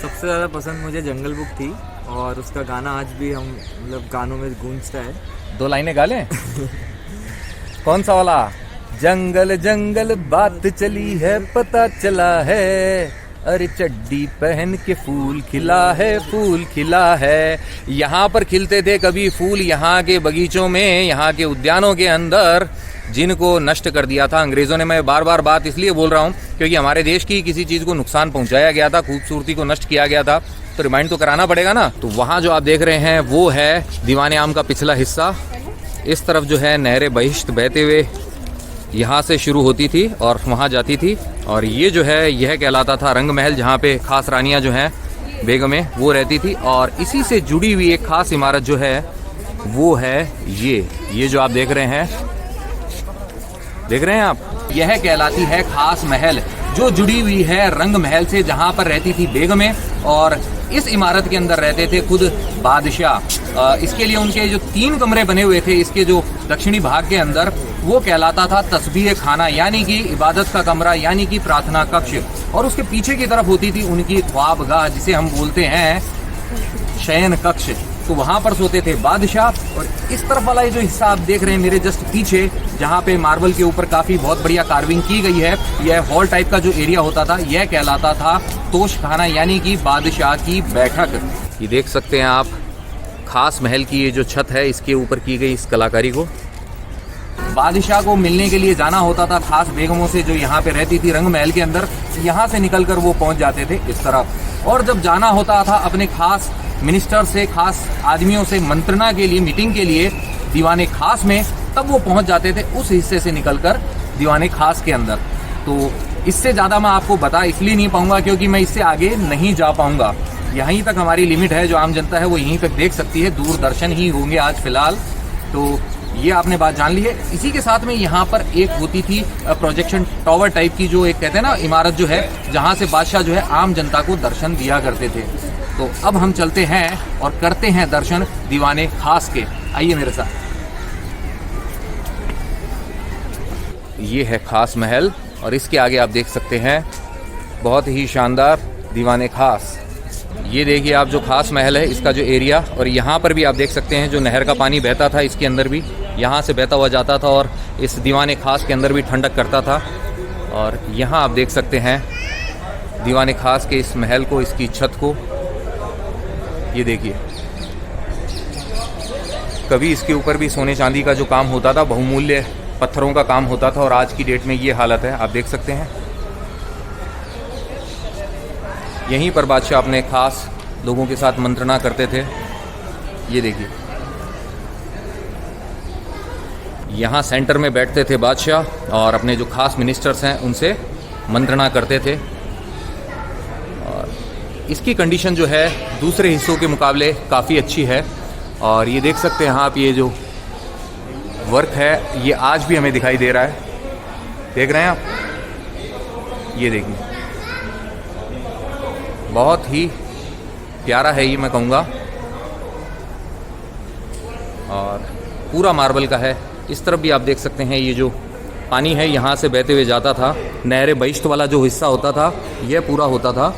Speaker 2: सबसे ज़्यादा पसंद मुझे जंगल बुक थी और उसका गाना आज भी हम मतलब गानों में गूंजता है।
Speaker 1: 2 लाइनें गा लें? कौन सा वाला? जंगल जंगल बात चली है, पता चला है, अरे चड्डी पहन के फूल खिला है, फूल खिला है। यहाँ पर खिलते थे कभी फूल, यहाँ के बगीचों में, यहाँ के उद्यानों के अंदर, जिनको नष्ट कर दिया था अंग्रेज़ों ने। मैं बार बार बात इसलिए बोल रहा हूँ क्योंकि हमारे देश की किसी चीज़ को नुकसान पहुँचाया गया था, खूबसूरती को नष्ट किया गया था, तो रिमाइंड तो कराना पड़ेगा ना। तो वहाँ जो आप देख रहे हैं वो है दीवाने आम का पिछला हिस्सा। इस तरफ जो है नहरे बहिश्त बहते हुए यहाँ से शुरू होती थी और वहाँ जाती थी। और ये जो है यह कहलाता था रंग महल, जहाँ पे खास रानियाँ जो हैं बेगमें वो रहती थी। और इसी से जुड़ी हुई एक खास इमारत जो है वो है ये जो आप देख रहे हैं आप, यह कहलाती है खास महल, जो जुड़ी हुई है रंग महल से, जहाँ पर रहती थी बेगमें। और इस इमारत के अंदर रहते थे खुद बादशाह। इसके लिए उनके जो 3 कमरे बने हुए थे इसके जो दक्षिणी भाग के अंदर, वो कहलाता था तस्बीह खाना, यानी कि इबादत का कमरा, यानी कि प्रार्थना कक्ष। और उसके पीछे की तरफ होती थी उनकी ख्वाबगाह, जिसे हम बोलते हैं शयन कक्ष। तो वहाँ पर सोते थे बादशाह। और इस तरफ वाला ये जो हिस्सा आप देख रहे हैं मेरे जस्ट पीछे, जहाँ पे मार्बल के ऊपर काफ़ी बहुत बढ़िया कार्विंग की गई है, यह हॉल टाइप का जो एरिया होता था यह कहलाता था तोश खाना, यानी कि बादशाह की बैठक। ये देख सकते हैं आप खास महल की ये जो छत है इसके ऊपर की गई इस कलाकारी को। बादशाह को मिलने के लिए जाना होता था खास बेगमों से जो यहाँ पे रहती थी रंग महल के अंदर, यहाँ से निकलकर वो पहुँच जाते थे इस तरफ। और जब जाना होता था अपने खास मिनिस्टर से, खास आदमियों से मंत्रणा के लिए, मीटिंग के लिए दीवाने खास में, तब वो पहुंच जाते थे उस हिस्से से निकलकर दीवाने खास के अंदर। तो इससे ज़्यादा मैं आपको बता इसलिए नहीं पाऊंगा क्योंकि मैं इससे आगे नहीं जा पाऊंगा। यहीं तक हमारी लिमिट है, जो आम जनता है वो यहीं तक देख सकती है। दूरदर्शन ही होंगे आज फिलहाल। तो ये आपने बात जान ली है। इसी के साथ में यहाँ पर एक होती थी प्रोजेक्शन टावर टाइप की, जो एक कहते हैं ना इमारत जो है, जहाँ से बादशाह जो है आम जनता को दर्शन दिया करते थे। तो अब हम चलते हैं और करते हैं दर्शन दीवाने खास के। आइए मेरे साथ। ये है खास महल और इसके आगे आप देख सकते हैं बहुत ही शानदार दीवाने खास। ये देखिए आप जो खास महल है इसका जो एरिया, और यहाँ पर भी आप देख सकते हैं जो नहर का पानी बहता था इसके अंदर भी, यहाँ से बहता हुआ जाता था और इस दीवाने खास के अंदर भी ठंडक करता था। और यहाँ आप देख सकते हैं दीवाने खास के इस महल को, इसकी छत को। ये देखिए कभी इसके ऊपर भी सोने चांदी का जो काम होता था, बहुमूल्य पत्थरों का काम होता था, और आज की डेट में ये हालत है, आप देख सकते हैं। यहीं पर बादशाह अपने खास लोगों के साथ मंत्रणा करते थे। ये देखिए यहाँ सेंटर में बैठते थे बादशाह और अपने जो खास मिनिस्टर्स हैं उनसे मंत्रणा करते थे। और इसकी कंडीशन जो है दूसरे हिस्सों के मुकाबले काफ़ी अच्छी है। और ये देख सकते हैं आप, ये जो वर्क है ये आज भी हमें दिखाई दे रहा है, देख रहे हैं आप। ये देखिए बहुत ही प्यारा है ये, मैं कहूँगा, और पूरा मार्बल का है। इस तरफ भी आप देख सकते हैं ये जो पानी है यहाँ से बहते हुए जाता था, नहर बहिश्त वाला जो हिस्सा होता था यह पूरा होता था।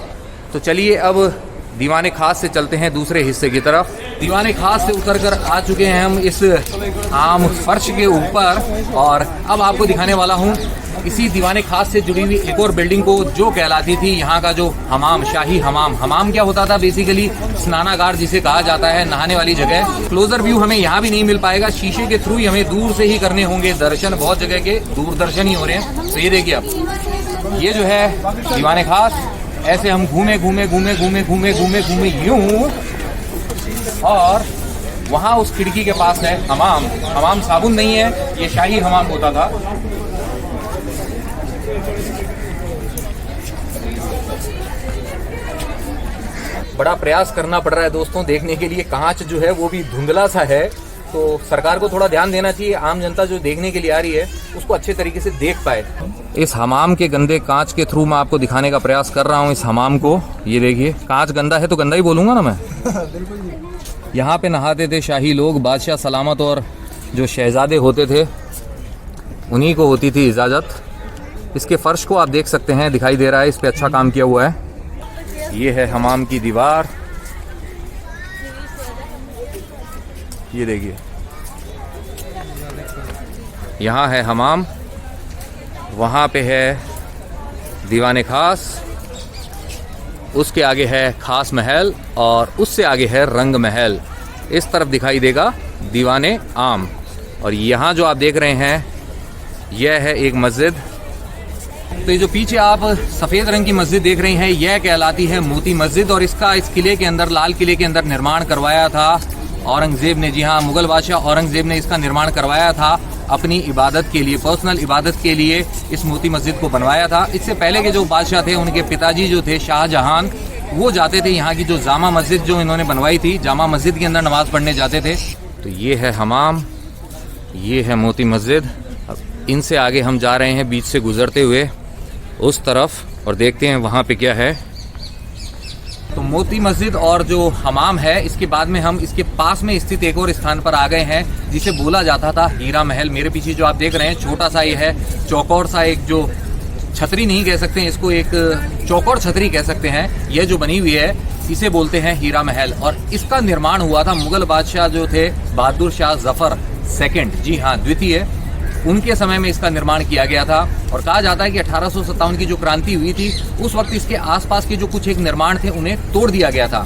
Speaker 1: तो चलिए अब दीवाने खास से चलते हैं दूसरे हिस्से की तरफ। दीवाने खास से उतरकर आ चुके हैं हम इस आम फर्श के ऊपर, और अब आपको दिखाने वाला हूँ इसी दीवाने खास से जुड़ी हुई एक और बिल्डिंग को, जो कहलाती थी यहाँ का जो हमाम, शाही हमाम। हमाम क्या होता था? बेसिकली स्नानागार जिसे कहा जाता है, नहाने वाली जगह। क्लोजर व्यू हमें यहाँ भी नहीं मिल पाएगा, शीशे के थ्रू ही हमें दूर से ही करने होंगे दर्शन। बहुत जगह के दूरदर्शन ही हो रहे हैं। तो ये देखिए आप, ये जो है दीवाने खास, ऐसे हम घूमे घूमे घूमे घूमे घूमे घूमे घूमे यूं, और वहाँ उस खिड़की के पास है हमाम। हमाम साबुन नहीं है, ये शाही हमाम होता था। बड़ा प्रयास करना पड़ रहा है दोस्तों देखने के लिए। कांच जो है वो भी धुंधला सा है, तो सरकार को थोड़ा ध्यान देना चाहिए। आम जनता जो देखने के लिए आ रही है उसको अच्छे तरीके से देख पाए। इस हमाम के गंदे कांच के थ्रू मैं आपको दिखाने का प्रयास कर रहा हूँ इस हमाम को। ये देखिए, कांच गंदा है तो गंदा ही बोलूँगा ना मैं। यहाँ पे नहाते थे शाही लोग, बादशाह सलामत और जो शहजादे होते थे उन्हीं को होती थी इजाज़त। इसके फर्श को आप देख सकते हैं, दिखाई दे रहा है, इस पे अच्छा काम किया हुआ है। ये है हमाम की दीवार, ये देखिए, यहाँ है हमाम, वहाँ पे है दीवाने खास, उसके आगे है खास महल, और उससे आगे है रंग महल। इस तरफ दिखाई देगा दीवाने आम। और यहाँ जो आप देख रहे हैं यह है एक मस्जिद। तो ये जो पीछे आप सफ़ेद रंग की मस्जिद देख रहे हैं यह कहलाती है मोती मस्जिद, और इसका इस किले के अंदर, लाल किले के अंदर निर्माण करवाया था औरंगज़ेब ने। जी हाँ, मुग़ल बादशाह औरंगज़ेब ने इसका निर्माण करवाया था अपनी इबादत के लिए, पर्सनल इबादत के लिए इस मोती मस्जिद को बनवाया था। इससे पहले के जो बादशाह थे, उनके पिताजी जो थे शाहजहां, वो जाते थे यहाँ की जो जामा मस्जिद जो इन्होंने बनवाई थी, जामा मस्जिद के अंदर नमाज़ पढ़ने जाते थे। तो ये है हमाम, ये है मोती मस्जिद। अब इनसे आगे हम जा रहे हैं बीच से गुजरते हुए उस तरफ, और देखते हैं वहाँ पे क्या है। तो मोती मस्जिद और जो हमाम है, इसके बाद में हम इसके पास में स्थित एक और स्थान पर आ गए हैं जिसे बोला जाता था हीरा महल। मेरे पीछे जो आप देख रहे हैं छोटा सा ये है, चौकोर सा, एक जो छतरी नहीं कह सकते हैं इसको, एक चौकोर छतरी कह सकते हैं। यह जो बनी हुई है इसे बोलते हैं हीरा महल, और इसका निर्माण हुआ था मुगल बादशाह जो थे बहादुर शाह जफर सेकंड, जी हाँ द्वितीय, उनके समय में इसका निर्माण किया गया था। और कहा जाता है कि 1857 की जो क्रांति हुई थी उस वक्त इसके आसपास के जो कुछ एक निर्माण थे उन्हें तोड़ दिया गया था।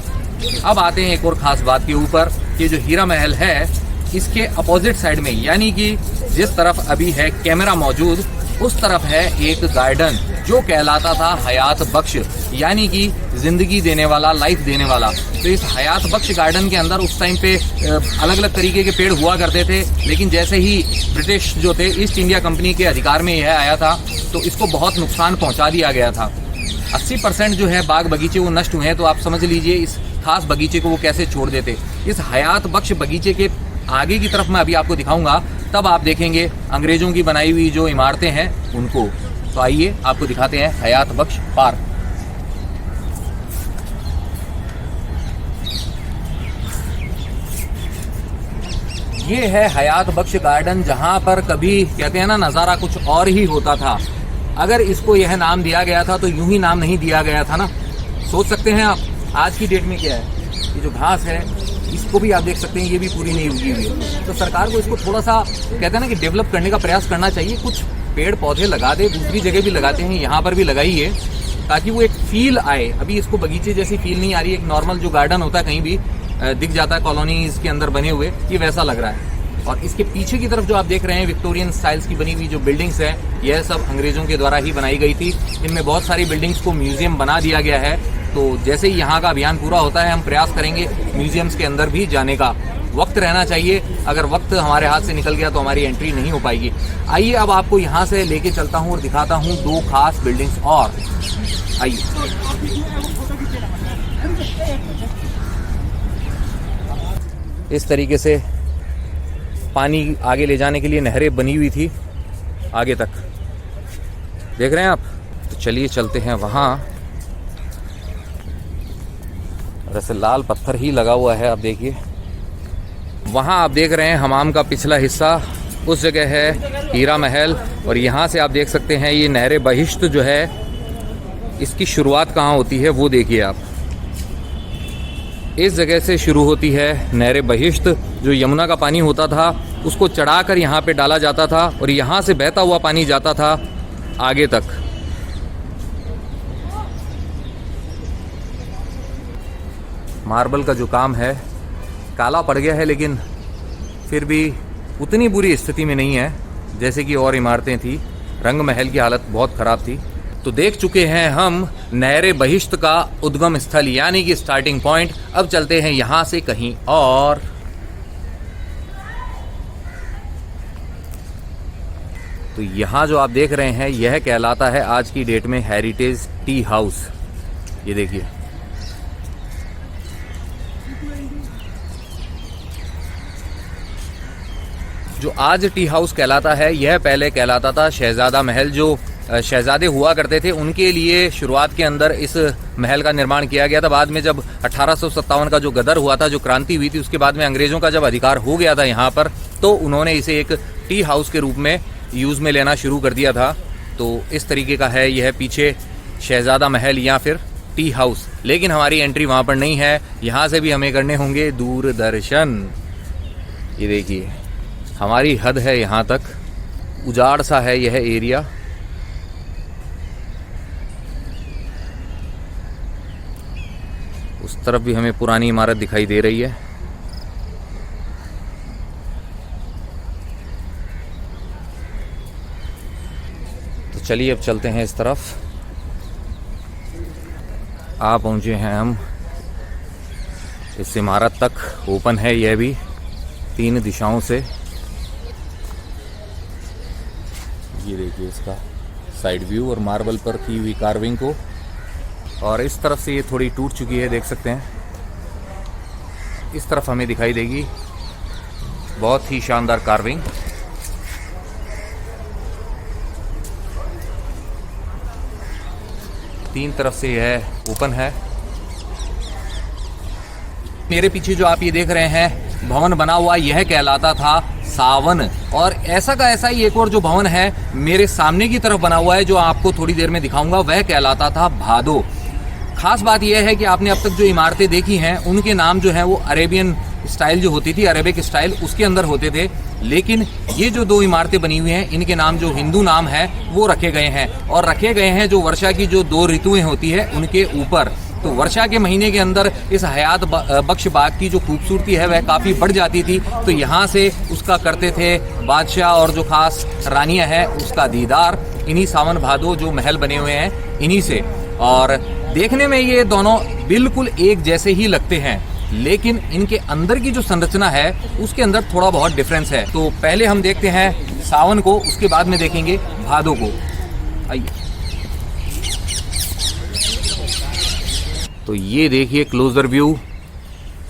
Speaker 1: अब आते हैं एक और खास बात के ऊपर, ये जो हीरा महल है इसके अपोजिट साइड में, यानी कि जिस तरफ अभी है कैमरा मौजूद, उस तरफ है एक गार्डन जो कहलाता था हयात बख्श, यानी कि जिंदगी देने वाला, लाइफ देने वाला। तो इस हयात बख्श गार्डन के अंदर उस टाइम पे अलग अलग तरीके के पेड़ हुआ करते थे, लेकिन जैसे ही ब्रिटिश जो थे, ईस्ट इंडिया कंपनी के अधिकार में यह आया था, तो इसको बहुत नुकसान पहुंचा दिया गया था। 80% जो है बाग बगीचे वो नष्ट हुए हैं। तो आप समझ लीजिए इस खास बगीचे को वो कैसे छोड़ देते। इस हयात बख्श बगीचे के आगे की तरफ मैं अभी आपको दिखाऊंगा, तब आप देखेंगे अंग्रेजों की बनाई हुई जो इमारतें हैं उनको। तो आइए आपको दिखाते हैं हयात बख्श पार्क। ये है हयात बख्श गार्डन, जहां पर कभी कहते हैं ना नज़ारा कुछ और ही होता था। अगर इसको यह नाम दिया गया था तो यूं ही नाम नहीं दिया गया था ना। सोच सकते हैं आप आज की डेट में क्या है, ये जो घास है इसको भी आप देख सकते हैं, ये भी पूरी नहीं उगी हुई है। तो सरकार को इसको थोड़ा सा कहते हैं ना कि डेवलप करने का प्रयास करना चाहिए। कुछ पेड़ पौधे लगा दे, दूसरी जगह भी लगाते हैं, यहाँ पर भी लगाइए, ताकि वो एक फील आए। अभी इसको बगीचे जैसी फील नहीं आ रही। एक नॉर्मल जो गार्डन होता है कहीं भी दिख जाता है कॉलोनीज के अंदर बने हुए, ये वैसा लग रहा है। और इसके पीछे की तरफ जो आप देख रहे हैं विक्टोरियन स्टाइल्स की बनी हुई जो बिल्डिंग्स है, यह सब अंग्रेजों के द्वारा ही बनाई गई थी। इनमें बहुत सारी बिल्डिंग्स को म्यूजियम बना दिया गया है। तो जैसे ही यहाँ का अभियान पूरा होता है, हम प्रयास करेंगे म्यूजियम्स के अंदर भी जाने का। वक्त रहना चाहिए, अगर वक्त हमारे हाथ से निकल गया तो हमारी एंट्री नहीं हो पाएगी। आइए अब आपको यहाँ से लेके चलता हूँ और दिखाता हूँ दो खास बिल्डिंग्स और। आइए, इस तरीके से पानी आगे ले जाने के लिए नहरें बनी हुई थी आगे तक, देख रहे हैं आप। तो चलिए चलते हैं वहाँ। वैसे लाल पत्थर ही लगा हुआ है, आप देखिए वहाँ आप देख रहे हैं हमाम का पिछला हिस्सा, उस जगह है हीरा महल। और यहाँ से आप देख सकते हैं ये नहरे बहिश्त जो है, इसकी शुरुआत कहाँ होती है वो देखिए आप। इस जगह से शुरू होती है नहरे बहिश्त। जो यमुना का पानी होता था उसको चढ़ाकर यहाँ पे डाला जाता था और यहाँ से बहता हुआ पानी जाता था आगे तक। मार्बल का जो काम है काला पड़ गया है, लेकिन फिर भी उतनी बुरी स्थिति में नहीं है जैसे कि और इमारतें थी। रंग महल की हालत बहुत ख़राब थी। तो देख चुके हैं हम नहरे बहिश्त का उद्गम स्थल, यानी कि स्टार्टिंग पॉइंट। अब चलते हैं यहाँ से कहीं और। तो यहाँ जो आप देख रहे हैं यह कहलाता है आज की डेट में हेरिटेज टी हाउस। ये देखिए, जो आज टी हाउस कहलाता है यह पहले कहलाता था शहजादा महल। जो शहजादे हुआ करते थे उनके लिए शुरुआत के अंदर इस महल का निर्माण किया गया था। बाद में जब 1857 का जो गदर हुआ था, जो क्रांति हुई थी, उसके बाद में अंग्रेजों का जब अधिकार हो गया था यहाँ पर, तो उन्होंने इसे एक टी हाउस के रूप में यूज़ में लेना शुरू कर दिया था। तो इस तरीके का है यह पीछे शहजादा महल या फिर टी हाउस। लेकिन हमारी एंट्री वहाँ पर नहीं है, यहाँ से भी हमें करने होंगे दूरदर्शन। ये देखिए हमारी हद है यहाँ तक, उजाड़ सा है यह एरिया। उस तरफ भी हमें पुरानी इमारत दिखाई दे रही है। तो चलिए अब चलते हैं इस तरफ। आ पहुंचे हैं हम इस इमारत तक। ओपन है यह भी 3 दिशाओं से। ये देखिए इसका साइड व्यू और मार्बल पर की हुई कार्विंग को। और इस तरफ से ये थोड़ी टूट चुकी है, देख सकते हैं। इस तरफ हमें दिखाई देगी बहुत ही शानदार कार्विंग। तीन तरफ से यह ओपन है। मेरे पीछे जो आप ये देख रहे हैं भवन बना हुआ, यह कहलाता था सावन। और ऐसा का ऐसा ही एक और जो भवन है मेरे सामने की तरफ बना हुआ है, जो आपको थोड़ी देर में दिखाऊंगा, वह कहलाता था भादो। खास बात यह है कि आपने अब तक जो इमारतें देखी हैं उनके नाम जो है वो अरेबियन स्टाइल जो होती थी, अरेबिक स्टाइल, उसके अंदर होते थे। लेकिन ये जो 2 इमारतें बनी हुई हैं इनके नाम जो हिंदू नाम है वो रखे गए हैं। और रखे गए हैं जो वर्षा की जो 2 ऋतुएं होती है उनके ऊपर। तो वर्षा के महीने के अंदर इस हयात बख्श बाग की जो खूबसूरती है वह काफ़ी बढ़ जाती थी। तो यहाँ से उसका करते थे बादशाह और जो खास रानियाँ हैं उसका दीदार। इन्हीं सावन भादो जो महल बने हुए हैं इन्हीं से। और देखने में ये दोनों बिल्कुल एक जैसे ही लगते हैं, लेकिन इनके अंदर की जो संरचना है उसके अंदर थोड़ा बहुत डिफरेंस है। तो पहले हम देखते हैं सावन को, उसके बाद में देखेंगे भादो को। आइए। तो ये देखिए क्लोजर व्यू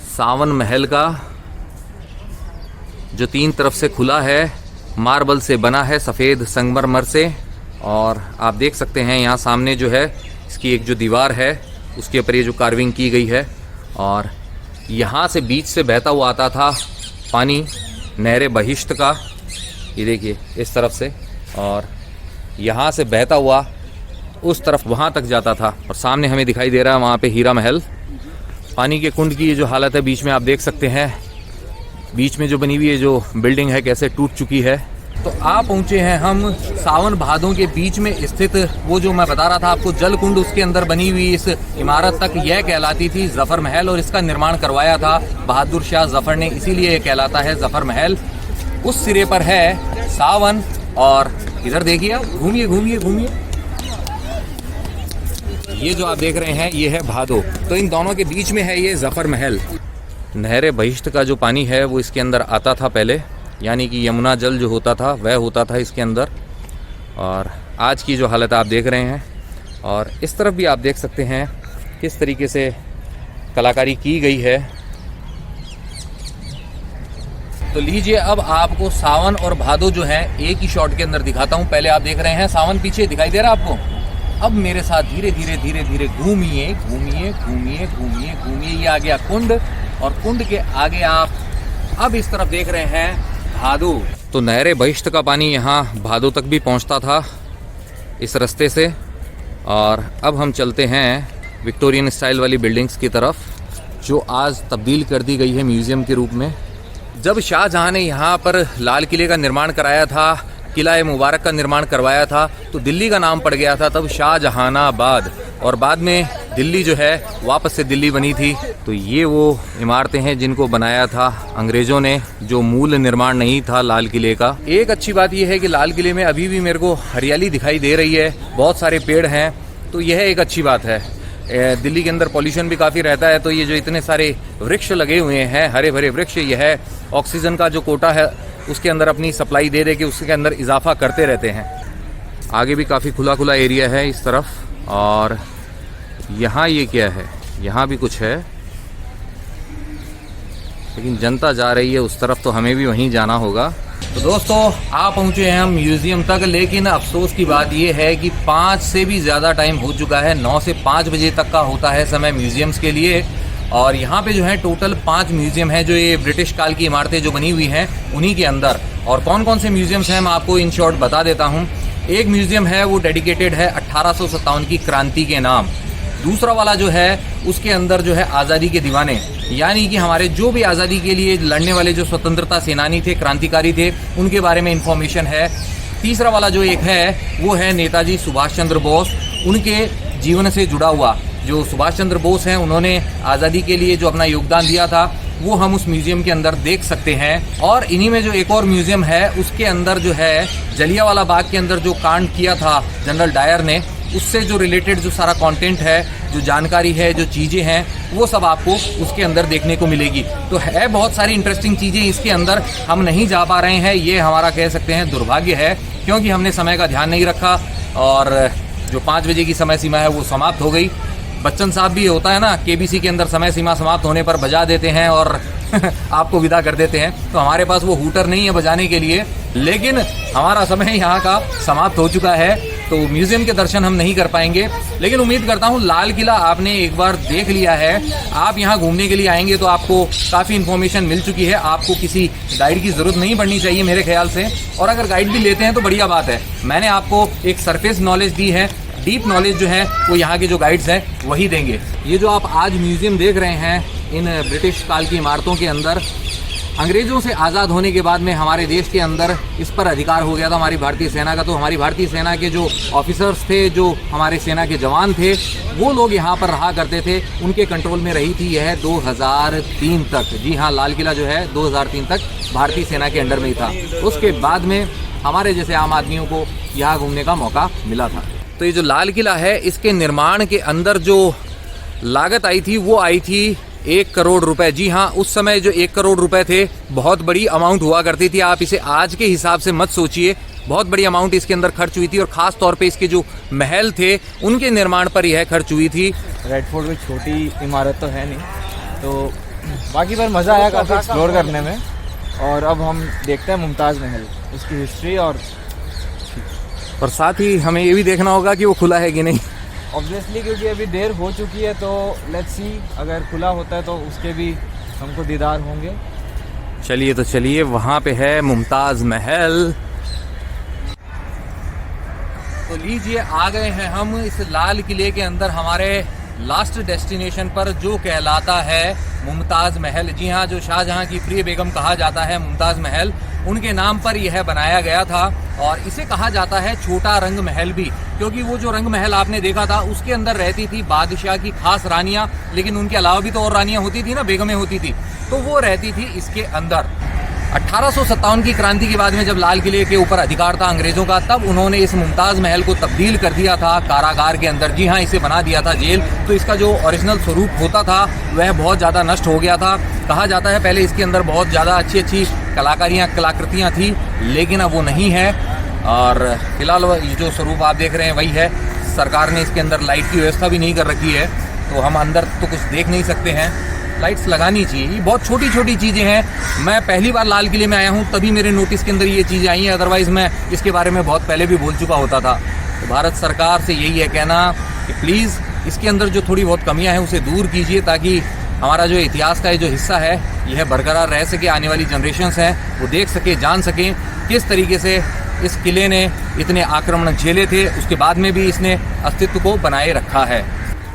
Speaker 1: सावन महल का, जो 3 तरफ से खुला है, मार्बल से बना है, सफ़ेद संगमरमर से। और आप देख सकते हैं यहाँ सामने जो है इसकी एक जो दीवार है उसके ऊपर ये जो कार्विंग की गई है। और यहाँ से बीच से बहता हुआ आता था पानी नहरे बहिश्त का, ये देखिए इस तरफ से, और यहाँ से बहता हुआ उस तरफ वहाँ तक जाता था। और सामने हमें दिखाई दे रहा है वहाँ पे हीरा महल। पानी के कुंड की ये जो हालत है बीच में आप देख सकते हैं, बीच में जो बनी हुई ये जो बिल्डिंग है कैसे टूट चुकी है। तो आप पहुँचे हैं हम सावन भादों के बीच में स्थित वो जो मैं बता रहा था आपको जल कुंड, उसके अंदर बनी हुई इस इमारत तक यह कहलाती थी जफर महल। और इसका निर्माण करवाया था बहादुर शाह जफर ने, इसीलिए यह कहलाता है जफर महल। उस सिरे पर है सावन, और इधर देखिए आप, घूमिए घूमिए घूमिए, ये जो आप देख रहे हैं ये है भादो। तो इन दोनों के बीच में है ये जफर महल। नहरे बहिश्त का जो पानी है वो इसके अंदर आता था पहले, यानी कि यमुना जल जो होता था वह होता था इसके अंदर। और आज की जो हालत आप देख रहे हैं, और इस तरफ भी आप देख सकते हैं किस तरीके से कलाकारी की गई है। तो लीजिए अब आपको सावन और भादो जो है एक ही शॉट के अंदर दिखाता हूँ। पहले आप देख रहे हैं सावन पीछे दिखाई दे रहा है आपको। अब मेरे साथ धीरे धीरे धीरे धीरे घूमिए घूमिए घूमिए घूमिए घूमिए, ये आ गया कुंड, और कुंड के आगे आप अब इस तरफ देख रहे हैं भादो। तो नहरे बहिश्त का पानी यहाँ भादो तक भी पहुँचता था इस रास्ते से। और अब हम चलते हैं विक्टोरियन स्टाइल वाली बिल्डिंग्स की तरफ, जो आज तब्दील कर दी गई है म्यूज़ियम के रूप में। जब शाहजहाँ ने यहाँ पर लाल किले का निर्माण कराया था, किला मुबारक का निर्माण करवाया था, तो दिल्ली का नाम पड़ गया था तब शाहजहानाबाद, और बाद में दिल्ली जो है वापस से दिल्ली बनी थी। तो ये वो इमारतें हैं जिनको बनाया था अंग्रेज़ों ने, जो मूल निर्माण नहीं था लाल किले का। एक अच्छी बात यह है कि लाल किले में अभी भी मेरे को हरियाली दिखाई दे रही है, बहुत सारे पेड़ हैं, तो यह एक अच्छी बात है। दिल्ली के अंदर पॉल्यूशन भी काफ़ी रहता है, तो ये जो इतने सारे वृक्ष लगे हुए हैं, हरे भरे वृक्ष, यह ऑक्सीजन का जो कोटा है उसके अंदर अपनी सप्लाई दे के उसके अंदर इजाफा करते रहते हैं। आगे भी काफ़ी खुला खुला एरिया है इस तरफ। और यहाँ ये क्या है, यहाँ भी कुछ है, लेकिन जनता जा रही है उस तरफ, तो हमें भी वहीं जाना होगा। तो दोस्तों आप पहुँचे हैं हम म्यूज़ियम तक, लेकिन अफसोस की बात यह है कि 5 से भी ज़्यादा टाइम हो चुका है। 9 से 5 बजे तक का होता है समय म्यूज़ियम्स के लिए। और यहाँ पे जो है टोटल 5 म्यूज़ियम है, जो ये ब्रिटिश काल की इमारतें जो बनी हुई हैं उन्हीं के अंदर। और कौन कौन से म्यूज़ियम्स हैं मैं आपको इन शॉर्ट बता देता हूँ। एक म्यूज़ियम है वो डेडिकेटेड है 1857 की क्रांति के नाम। दूसरा वाला जो है उसके अंदर जो है आज़ादी के दीवाने, यानी कि हमारे जो भी आज़ादी के लिए लड़ने वाले जो स्वतंत्रता सेनानी थे, क्रांतिकारी थे, उनके बारे में इंफॉर्मेशन है। तीसरा वाला जो एक है वो है नेताजी सुभाष चंद्र बोस, उनके जीवन से जुड़ा हुआ। जो सुभाष चंद्र बोस हैं उन्होंने आज़ादी के लिए जो अपना योगदान दिया था वो हम उस म्यूज़ियम के अंदर देख सकते हैं। और इन्हीं में जो एक और म्यूज़ियम है उसके अंदर जो है जलियांवाला बाग के अंदर जो कांड किया था जनरल डायर ने, उससे जो रिलेटेड जो सारा कंटेंट है, जो जानकारी है, जो चीज़ें हैं, वो सब आपको उसके अंदर देखने को मिलेगी। तो है बहुत सारी इंटरेस्टिंग चीज़ें इसके अंदर, हम नहीं जा पा रहे हैं, ये हमारा कह सकते हैं दुर्भाग्य है, क्योंकि हमने समय का ध्यान नहीं रखा और जो 5 बजे की समय सीमा है वो समाप्त हो गई। बच्चन साहब भी होता है ना, केबीसी के अंदर समय सीमा समाप्त होने पर बजा देते हैं और आपको विदा कर देते हैं। तो हमारे पास वो हूटर नहीं है बजाने के लिए, लेकिन हमारा समय यहाँ का समाप्त हो चुका है, तो म्यूज़ियम के दर्शन हम नहीं कर पाएंगे। लेकिन उम्मीद करता हूँ लाल किला आपने एक बार देख लिया है। आप यहाँ घूमने के लिए आएंगे तो आपको काफ़ी इन्फॉर्मेशन मिल चुकी है, आपको किसी गाइड की ज़रूरत नहीं पड़नी चाहिए मेरे ख्याल से। और अगर गाइड भी लेते हैं तो बढ़िया बात है, मैंने आपको एक सरफेस नॉलेज दी है, डीप नॉलेज जो है वो यहाँ के जो गाइड्स हैं वही देंगे। ये जो आप आज म्यूज़ियम देख रहे हैं इन ब्रिटिश काल की इमारतों के अंदर, अंग्रेज़ों से आज़ाद होने के बाद में हमारे देश के अंदर इस पर अधिकार हो गया था हमारी भारतीय सेना का। तो हमारी भारतीय सेना के जो ऑफिसर्स थे, जो हमारे सेना के जवान थे, वो लोग यहाँ पर रहा करते थे, उनके कंट्रोल में रही थी यह 2003 तक। जी हाँ, लाल किला जो है 2003 तक भारतीय सेना के अंडर में ही था। उसके बाद में हमारे जैसे आम आदमियों को यहाँ घूमने का मौका मिला था। तो ये जो लाल किला है, इसके निर्माण के अंदर जो लागत आई थी वो आई थी 1 करोड़ रुपए। जी हाँ, उस समय जो 1 करोड़ रुपए थे बहुत बड़ी अमाउंट हुआ करती थी। आप इसे आज के हिसाब से मत सोचिए, बहुत बड़ी अमाउंट इसके अंदर खर्च हुई थी और ख़ास तौर पे इसके जो महल थे उनके निर्माण पर यह खर्च हुई थी।
Speaker 2: रेड फोर्ट कोई छोटी इमारत तो है नहीं, तो बाकी पर मज़ा आया काफ़ी एक्सप्लोर करने में। और अब हम देखते हैं मुमताज़ महल, उसकी हिस्ट्री और
Speaker 1: साथ ही हमें ये भी देखना होगा कि वो खुला है कि नहीं।
Speaker 2: ऑब्वियसली क्योंकि अभी देर हो चुकी है, तो लेट्स सी, अगर खुला होता है तो उसके भी हमको दीदार होंगे।
Speaker 1: चलिए तो चलिए, वहाँ पे है मुमताज़ महल। तो लीजिए, आ गए हैं हम इस लाल किले के अंदर, हमारे लास्ट डेस्टिनेशन पर, जो कहलाता है मुमताज़ महल। जी हाँ, जो शाहजहां की प्रिय बेगम कहा जाता है मुमताज़ महल, उनके नाम पर यह बनाया गया था। और इसे कहा जाता है छोटा रंग महल भी, क्योंकि वो जो रंग महल आपने देखा था उसके अंदर रहती थी बादशाह की खास रानियां, लेकिन उनके अलावा भी तो और रानियां होती थी ना, बेगमें होती थी, तो वो रहती थी इसके अंदर। 1857 की क्रांति के बाद में जब लाल किले के ऊपर अधिकार था अंग्रेजों का, तब उन्होंने इस मुमताज़ महल को तब्दील कर दिया था कारागार के अंदर। जी हाँ, इसे बना दिया था जेल। तो इसका जो ओरिजिनल स्वरूप होता था वह बहुत ज़्यादा नष्ट हो गया था। कहा जाता है पहले इसके अंदर बहुत ज़्यादा अच्छी अच्छी कलाकृतियाँ थी, लेकिन अब वो नहीं है। और फिलहाल जो स्वरूप आप देख रहे हैं वही है। सरकार ने इसके अंदर लाइट की व्यवस्था भी नहीं कर रखी है, तो हम अंदर तो कुछ देख नहीं सकते हैं। लाइट्स लगानी चाहिए। ये बहुत छोटी छोटी चीज़ें हैं। मैं पहली बार लाल किले में आया हूँ, तभी मेरे नोटिस के अंदर ये चीज़ें आई हैं, अदरवाइज़ मैं इसके बारे में बहुत पहले भी बोल चुका होता था। तो भारत सरकार से यही है कहना कि प्लीज़ इसके अंदर जो थोड़ी बहुत कमियां हैं उसे दूर कीजिए, ताकि हमारा जो इतिहास का जो हिस्सा है यह बरकरार रह सके। आने वाली जनरेशन्स हैं वो देख सके, जान सकें किस तरीके से इस किले ने इतने आक्रमण झेले थे, उसके बाद में भी इसने अस्तित्व को बनाए रखा है।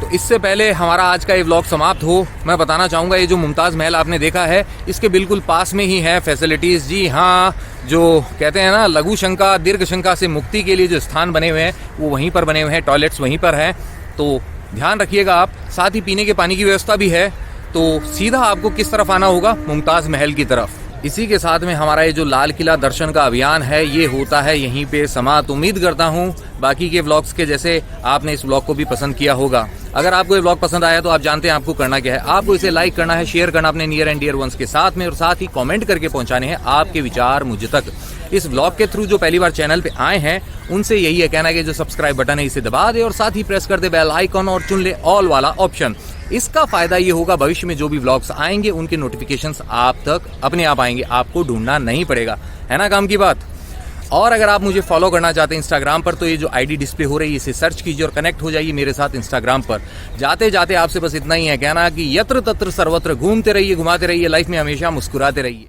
Speaker 1: तो इससे पहले हमारा आज का ये व्लॉग समाप्त हो, मैं बताना चाहूँगा ये जो मुमताज़ महल आपने देखा है, इसके बिल्कुल पास में ही है फैसिलिटीज़। जी हाँ, जो कहते हैं ना, लघु शंका दीर्घ शंका से मुक्ति के लिए जो स्थान बने हुए हैं वो वहीं पर बने हुए हैं, टॉयलेट्स वहीं पर हैं, तो ध्यान रखिएगा आप। साथ ही पीने के पानी की व्यवस्था भी है। तो सीधा आपको किस तरफ आना होगा? मुमताज़ महल की तरफ। इसी के साथ में हमारा ये जो लाल किला दर्शन का अभियान है ये होता है यहीं पे समाप्त। उम्मीद करता हूँ बाकी के व्लॉग्स के जैसे आपने इस व्लॉग को भी पसंद किया होगा। अगर आपको ये व्लॉग पसंद आया तो आप जानते हैं आपको करना क्या है। आपको इसे लाइक करना है, शेयर करना अपने नियर एंड डियर वंस के साथ में, और साथ ही कमेंट करके पहुंचाने हैं आपके विचार मुझ तक। इस व्लॉग के थ्रू जो पहली बार चैनल पे आए हैं उनसे यही है कहना कि जो सब्सक्राइब बटन है इसे दबा दे और साथ ही प्रेस कर दे बेल आइकॉन और चुन ले ऑल वाला ऑप्शन। इसका फायदा ये होगा भविष्य में जो भी व्लॉग्स आएंगे उनके नोटिफिकेशंस आप तक अपने आप आएंगे, आपको ढूंढना नहीं पड़ेगा, है ना काम की बात। और अगर आप मुझे फॉलो करना चाहते हैं इंस्टाग्राम पर तो ये जो आईडी डिस्प्ले हो रही है इसे सर्च कीजिए और कनेक्ट हो जाइए मेरे साथ इंस्टाग्राम पर। जाते जाते आपसे बस इतना ही है कहना कि यत्र तत्र सर्वत्र घूमते रहिए, घुमाते रहिए, लाइफ में हमेशा मुस्कुराते रहिए।